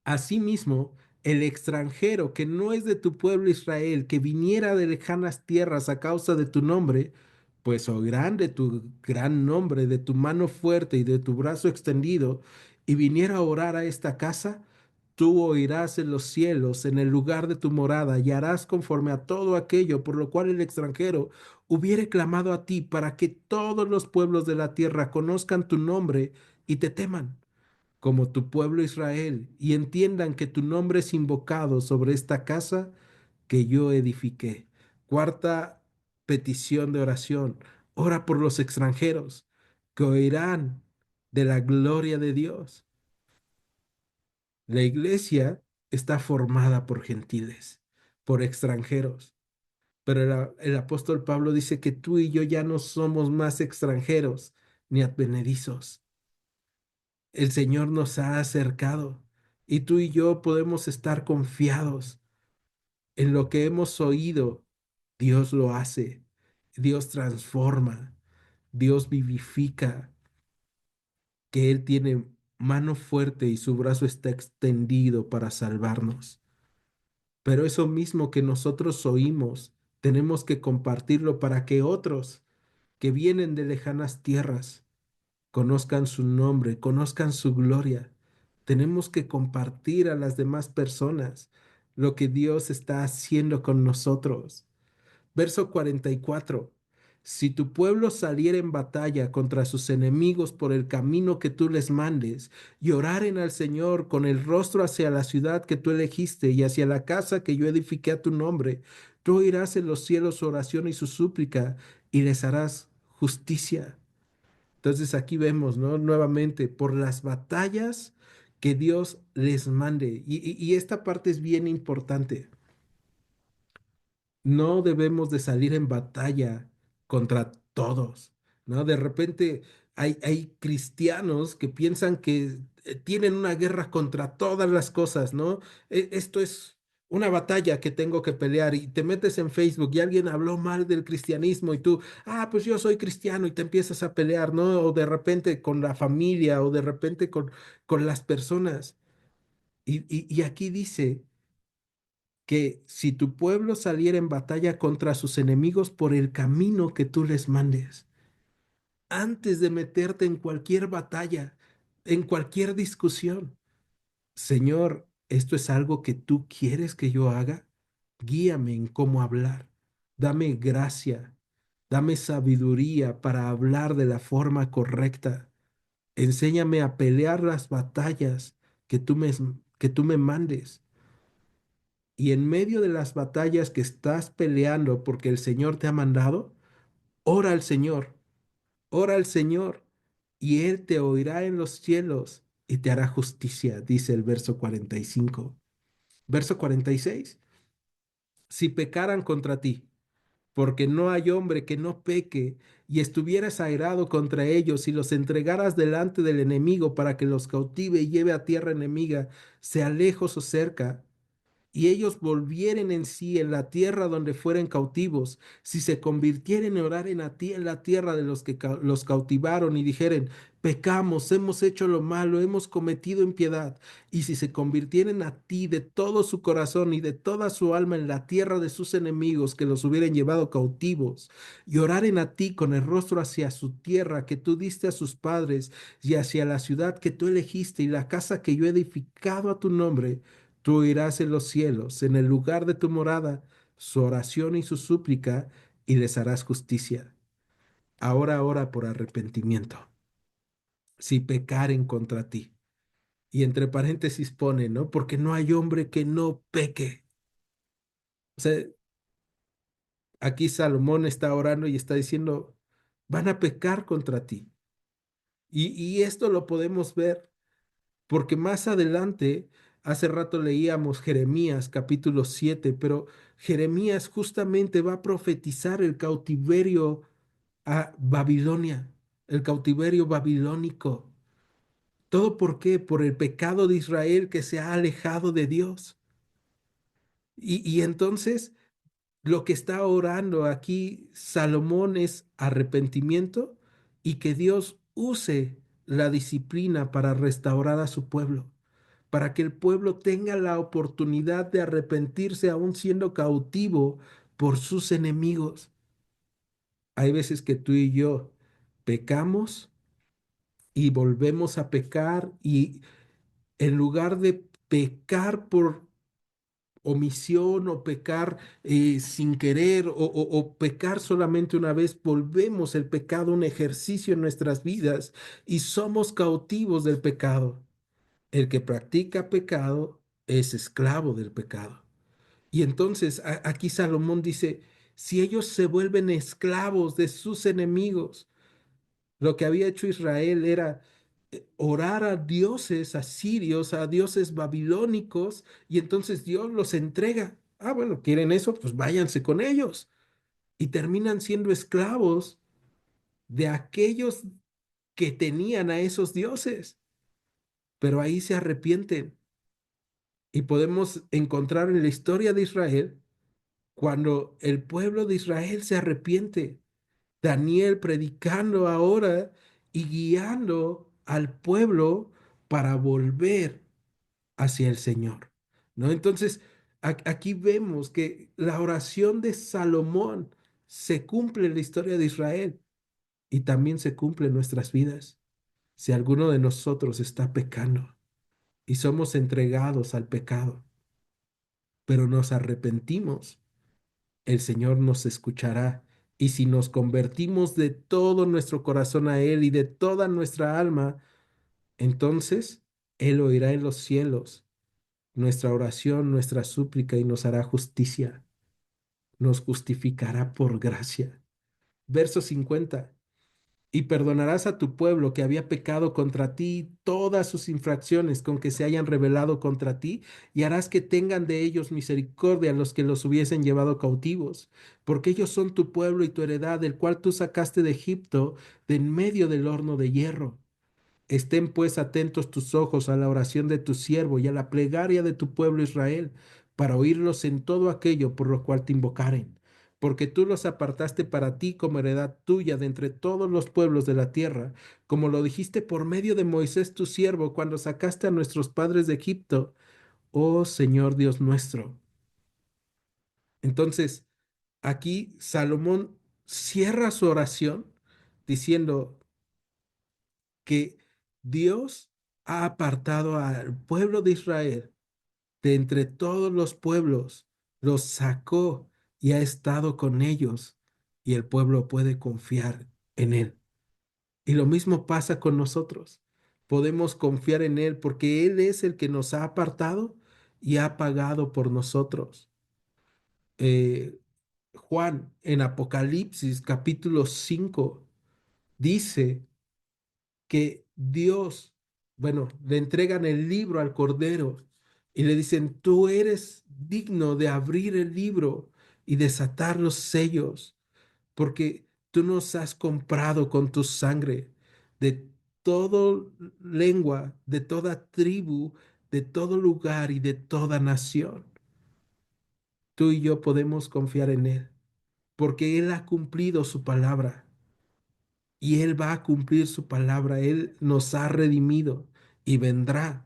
Asimismo, el extranjero que no es de tu pueblo Israel, que viniera de lejanas tierras a causa de tu nombre, pues oirán de tu gran nombre, de tu mano fuerte y de tu brazo extendido, y viniera a orar a esta casa, tú oirás en los cielos, en el lugar de tu morada, y harás conforme a todo aquello por lo cual el extranjero hubiere clamado a ti, para que todos los pueblos de la tierra conozcan tu nombre y te teman como tu pueblo Israel, y entiendan que tu nombre es invocado sobre esta casa que yo edifiqué. Cuarta petición de oración. Ora por los extranjeros que oirán de la gloria de Dios. La iglesia está formada por gentiles, por extranjeros. Pero el apóstol Pablo dice que tú y yo ya no somos más extranjeros ni advenedizos. El Señor nos ha acercado y tú y yo podemos estar confiados en lo que hemos oído. Dios lo hace, Dios transforma, Dios vivifica, que Él tiene mano fuerte y su brazo está extendido para salvarnos. Pero eso mismo que nosotros oímos, tenemos que compartirlo para que otros que vienen de lejanas tierras conozcan su nombre, conozcan su gloria. Tenemos que compartir a las demás personas lo que Dios está haciendo con nosotros. Verso 44. Si tu pueblo saliera en batalla contra sus enemigos por el camino que tú les mandes, y oraren al Señor con el rostro hacia la ciudad que tú elegiste y hacia la casa que yo edifiqué a tu nombre, tú oirás en los cielos su oración y su súplica, y les harás justicia. Entonces aquí vemos, ¿no? Nuevamente, por las batallas que Dios les mande. Y esta parte es bien importante. No debemos de salir en batalla contra todos, ¿no? De repente hay cristianos que piensan que tienen una guerra contra todas las cosas, ¿no? Esto es una batalla que tengo que pelear y te metes en Facebook y alguien habló mal del cristianismo y tú, pues yo soy cristiano y te empiezas a pelear, ¿no? O de repente con la familia o de repente con las personas. Y aquí dice que si tu pueblo saliera en batalla contra sus enemigos por el camino que tú les mandes, antes de meterte en cualquier batalla, en cualquier discusión, Señor, ¿esto es algo que tú quieres que yo haga? Guíame en cómo hablar. Dame gracia, dame sabiduría para hablar de la forma correcta. Enséñame a pelear las batallas que que tú me mandes. Y en medio de las batallas que estás peleando porque el Señor te ha mandado, ora al Señor, ora al Señor, y Él te oirá en los cielos y te hará justicia, dice el verso 45. Verso 46. Si pecaran contra ti, porque no hay hombre que no peque, y estuvieras airado contra ellos y los entregaras delante del enemigo para que los cautive y lleve a tierra enemiga, sea lejos o cerca, y ellos volvieren en sí en la tierra donde fueren cautivos, si se convirtieren en orar a ti en la tierra de los que los cautivaron y dijeren, pecamos, hemos hecho lo malo, hemos cometido impiedad, y si se convirtieren a ti de todo su corazón y de toda su alma en la tierra de sus enemigos que los hubieran llevado cautivos, y oraren a ti con el rostro hacia su tierra que tú diste a sus padres, y hacia la ciudad que tú elegiste y la casa que yo he edificado a tu nombre, tú oirás en los cielos, en el lugar de tu morada, su oración y su súplica, y les harás justicia. Ahora ora por arrepentimiento, si pecaren contra ti. Y entre paréntesis pone, ¿no? Porque no hay hombre que no peque. O sea, aquí Salomón está orando y está diciendo, van a pecar contra ti. Y esto lo podemos ver porque más adelante, hace rato leíamos Jeremías capítulo 7, pero Jeremías justamente va a profetizar el cautiverio a Babilonia, el cautiverio babilónico. ¿Todo por qué? Por el pecado de Israel que se ha alejado de Dios. Y entonces lo que está orando aquí Salomón es arrepentimiento y que Dios use la disciplina para restaurar a su pueblo, para que el pueblo tenga la oportunidad de arrepentirse aún siendo cautivo por sus enemigos. Hay veces que tú y yo pecamos y volvemos a pecar y en lugar de pecar por omisión o pecar sin querer o pecar solamente una vez, volvemos el pecado un ejercicio en nuestras vidas y somos cautivos del pecado. El que practica pecado es esclavo del pecado. Y entonces aquí Salomón dice, si ellos se vuelven esclavos de sus enemigos, lo que había hecho Israel era orar a dioses asirios, a dioses babilónicos, y entonces Dios los entrega. Ah, bueno, ¿quieren eso? Pues váyanse con ellos. Y terminan siendo esclavos de aquellos que tenían a esos dioses, pero ahí se arrepienten. Y podemos encontrar en la historia de Israel, cuando el pueblo de Israel se arrepiente, Daniel predicando ahora y guiando al pueblo para volver hacia el Señor, ¿no? Entonces, aquí vemos que la oración de Salomón se cumple en la historia de Israel y también se cumple en nuestras vidas. Si alguno de nosotros está pecando y somos entregados al pecado, pero nos arrepentimos, el Señor nos escuchará. Y si nos convertimos de todo nuestro corazón a Él y de toda nuestra alma, entonces Él oirá en los cielos nuestra oración, nuestra súplica y nos hará justicia, nos justificará por gracia. Verso 50. Y perdonarás a tu pueblo que había pecado contra ti todas sus infracciones con que se hayan rebelado contra ti, y harás que tengan de ellos misericordia a los que los hubiesen llevado cautivos, porque ellos son tu pueblo y tu heredad, del cual tú sacaste de Egipto, de en medio del horno de hierro. Estén pues atentos tus ojos a la oración de tu siervo y a la plegaria de tu pueblo Israel, para oírlos en todo aquello por lo cual te invocaren. Porque tú los apartaste para ti como heredad tuya de entre todos los pueblos de la tierra, como lo dijiste por medio de Moisés tu siervo, cuando sacaste a nuestros padres de Egipto, oh Señor Dios nuestro. Entonces, aquí Salomón cierra su oración diciendo, que Dios ha apartado al pueblo de Israel de entre todos los pueblos, los sacó y ha estado con ellos, y el pueblo puede confiar en él. Y lo mismo pasa con nosotros. Podemos confiar en él porque él es el que nos ha apartado y ha pagado por nosotros. Eh, Juan en Apocalipsis capítulo 5 dice que Dios, bueno, le entregan el libro al Cordero y le dicen, tú eres digno de abrir el libro y desatar los sellos, porque tú nos has comprado con tu sangre de toda lengua, de toda tribu, de todo lugar y de toda nación. tú y yo podemos confiar en Él, porque Él ha cumplido su palabra y Él va a cumplir su palabra. Él nos ha redimido y vendrá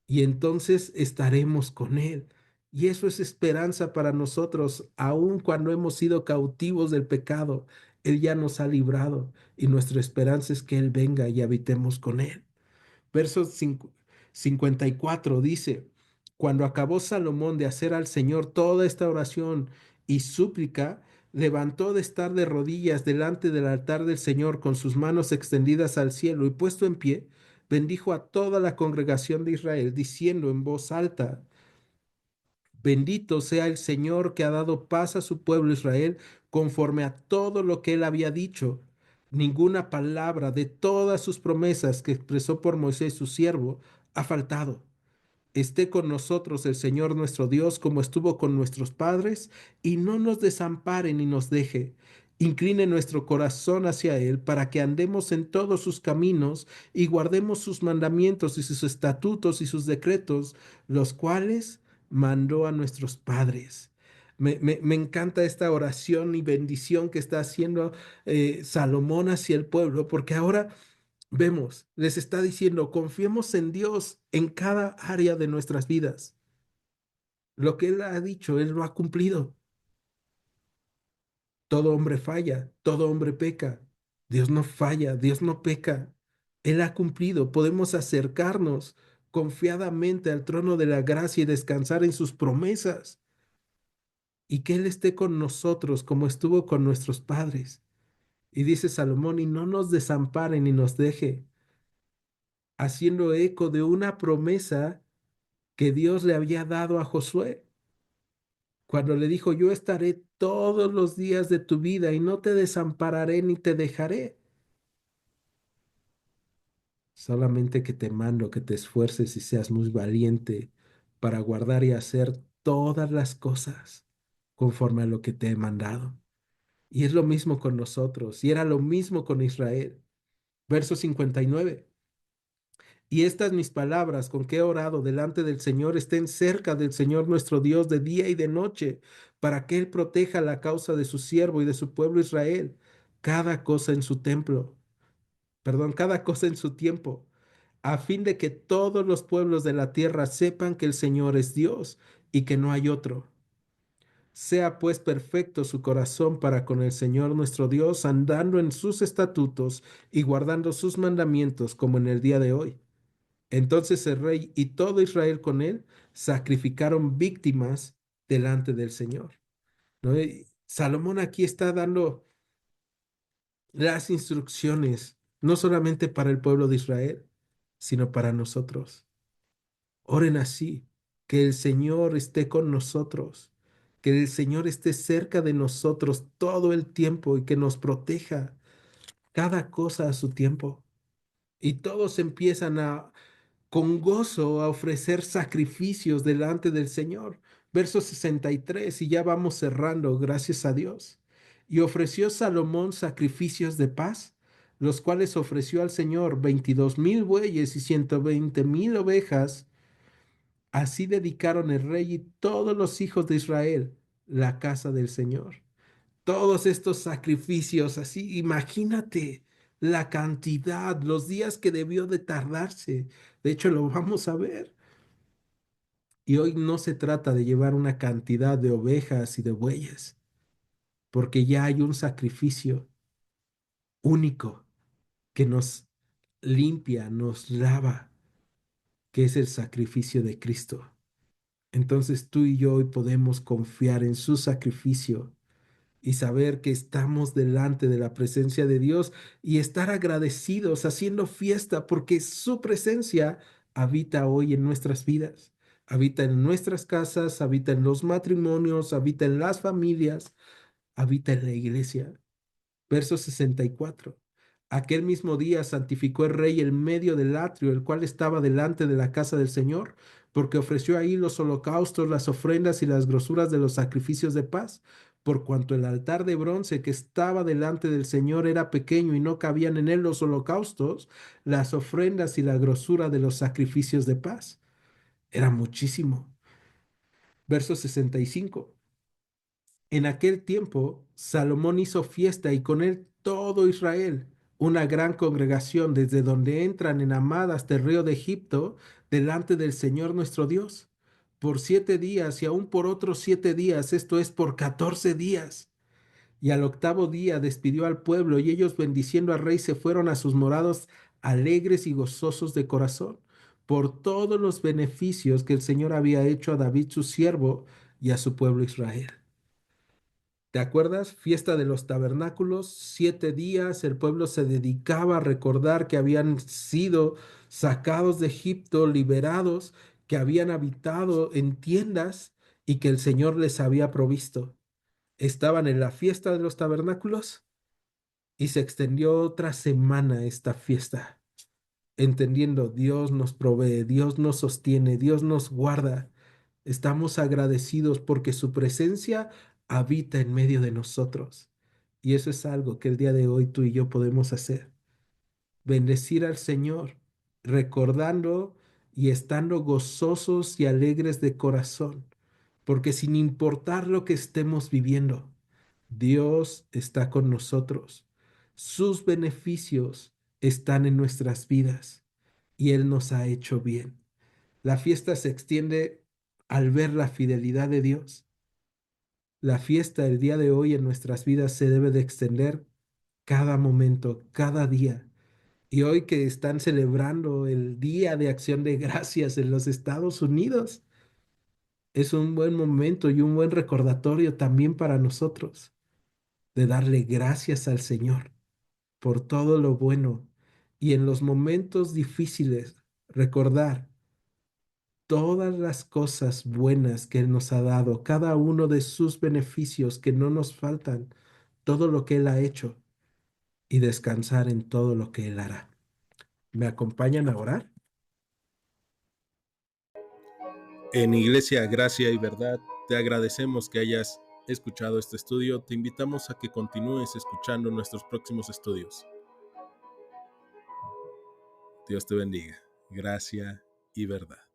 y entonces estaremos con Él. Y eso es esperanza para nosotros, aun cuando hemos sido cautivos del pecado. Él ya nos ha librado y nuestra esperanza es que Él venga y habitemos con Él. Verso 54 dice, cuando acabó Salomón de hacer al Señor toda esta oración y súplica, levantó de estar de rodillas delante del altar del Señor con sus manos extendidas al cielo y puesto en pie, bendijo a toda la congregación de Israel, diciendo en voz alta, bendito sea el Señor que ha dado paz a su pueblo Israel conforme a todo lo que él había dicho. Ninguna palabra de todas sus promesas que expresó por Moisés su siervo ha faltado. Esté con nosotros el Señor nuestro Dios como estuvo con nuestros padres, y no nos desampare ni nos deje. Incline nuestro corazón hacia Él para que andemos en todos sus caminos y guardemos sus mandamientos y sus estatutos y sus decretos, los cuales mandó a nuestros padres. Me encanta esta oración y bendición que está haciendo Salomón hacia el pueblo, porque ahora vemos, les está diciendo, confiemos en Dios en cada área de nuestras vidas. Lo que Él ha dicho, Él lo ha cumplido. Todo hombre falla, todo hombre peca. Dios no falla, Dios no peca. Él ha cumplido. Podemos acercarnos confiadamente al trono de la gracia y descansar en sus promesas. Y que Él esté con nosotros como estuvo con nuestros padres. Y dice Salomón, y no nos desampare ni nos deje, haciendo eco de una promesa que Dios le había dado a Josué, cuando le dijo, yo estaré todos los días de tu vida y no te desampararé ni te dejaré. Solamente que te mando que te esfuerces y seas muy valiente para guardar y hacer todas las cosas conforme a lo que te he mandado. Y es lo mismo con nosotros, y era lo mismo con Israel. Verso 59. Y estas mis palabras con que he orado delante del Señor estén cerca del Señor nuestro Dios de día y de noche, para que Él proteja la causa de su siervo y de su pueblo Israel, cada cosa en su templo, perdón, cada cosa en su tiempo, a fin de que todos los pueblos de la tierra sepan que el Señor es Dios y que no hay otro. Sea pues perfecto su corazón para con el Señor nuestro Dios, andando en sus estatutos y guardando sus mandamientos como en el día de hoy. Entonces el rey y todo Israel con él sacrificaron víctimas delante del Señor, ¿no? Y Salomón aquí está dando las instrucciones, no solamente para el pueblo de Israel, sino para nosotros. Oren así, que el Señor esté con nosotros, que el Señor esté cerca de nosotros todo el tiempo y que nos proteja cada cosa a su tiempo. Y todos empiezan a con gozo a ofrecer sacrificios delante del Señor. Verso 63, y ya vamos cerrando, gracias a Dios. Y ofreció Salomón sacrificios de paz, los cuales ofreció al Señor 22,000 bueyes y 120,000 ovejas. Así dedicaron el rey y todos los hijos de Israel la casa del Señor. Todos estos sacrificios, así, imagínate la cantidad, los días que debió de tardarse. De hecho, lo vamos a ver. Y hoy no se trata de llevar una cantidad de ovejas y de bueyes, porque ya hay un sacrificio único que nos limpia, nos lava, que es el sacrificio de Cristo. Entonces tú y yo hoy podemos confiar en su sacrificio y saber que estamos delante de la presencia de Dios y estar agradecidos, haciendo fiesta, porque su presencia habita hoy en nuestras vidas, habita en nuestras casas, habita en los matrimonios, habita en las familias, habita en la iglesia. Verso 64. Aquel mismo día santificó el rey el medio del atrio, el cual estaba delante de la casa del Señor, porque ofreció ahí los holocaustos, las ofrendas y las grosuras de los sacrificios de paz, por cuanto el altar de bronce que estaba delante del Señor era pequeño y no cabían en él los holocaustos, las ofrendas y la grosura de los sacrificios de paz. Era muchísimo. Verso 65. En aquel tiempo, Salomón hizo fiesta y con él todo Israel, una gran congregación desde donde entran en Amad hasta el río de Egipto, delante del Señor nuestro Dios, por 7 días y aún por otros 7 días, esto es por 14 días. Y al octavo día despidió al pueblo y ellos bendiciendo al rey se fueron a sus morados alegres y gozosos de corazón por todos los beneficios que el Señor había hecho a David su siervo y a su pueblo Israel. ¿Te acuerdas? Fiesta de los tabernáculos, 7 días, el pueblo se dedicaba a recordar que habían sido sacados de Egipto, liberados, que habían habitado en tiendas y que el Señor les había provisto. Estaban en la fiesta de los tabernáculos y se extendió otra semana esta fiesta, entendiendo Dios nos provee, Dios nos sostiene, Dios nos guarda. Estamos agradecidos porque su presencia habita en medio de nosotros. Y eso es algo que el día de hoy tú y yo podemos hacer. Bendecir al Señor, recordando y estando gozosos y alegres de corazón, porque sin importar lo que estemos viviendo, Dios está con nosotros. Sus beneficios están en nuestras vidas y Él nos ha hecho bien. La fiesta se extiende al ver la fidelidad de Dios. La fiesta el día de hoy en nuestras vidas se debe de extender cada momento, cada día. Y hoy que están celebrando el Día de Acción de Gracias en los Estados Unidos, es un buen momento y un buen recordatorio también para nosotros de darle gracias al Señor por todo lo bueno y en los momentos difíciles recordar todas las cosas buenas que Él nos ha dado, cada uno de sus beneficios que no nos faltan, todo lo que Él ha hecho y descansar en todo lo que Él hará. ¿Me acompañan a orar? En Iglesia Gracia y Verdad, te agradecemos que hayas escuchado este estudio. Te invitamos a que continúes escuchando nuestros próximos estudios. Dios te bendiga. Gracia y verdad.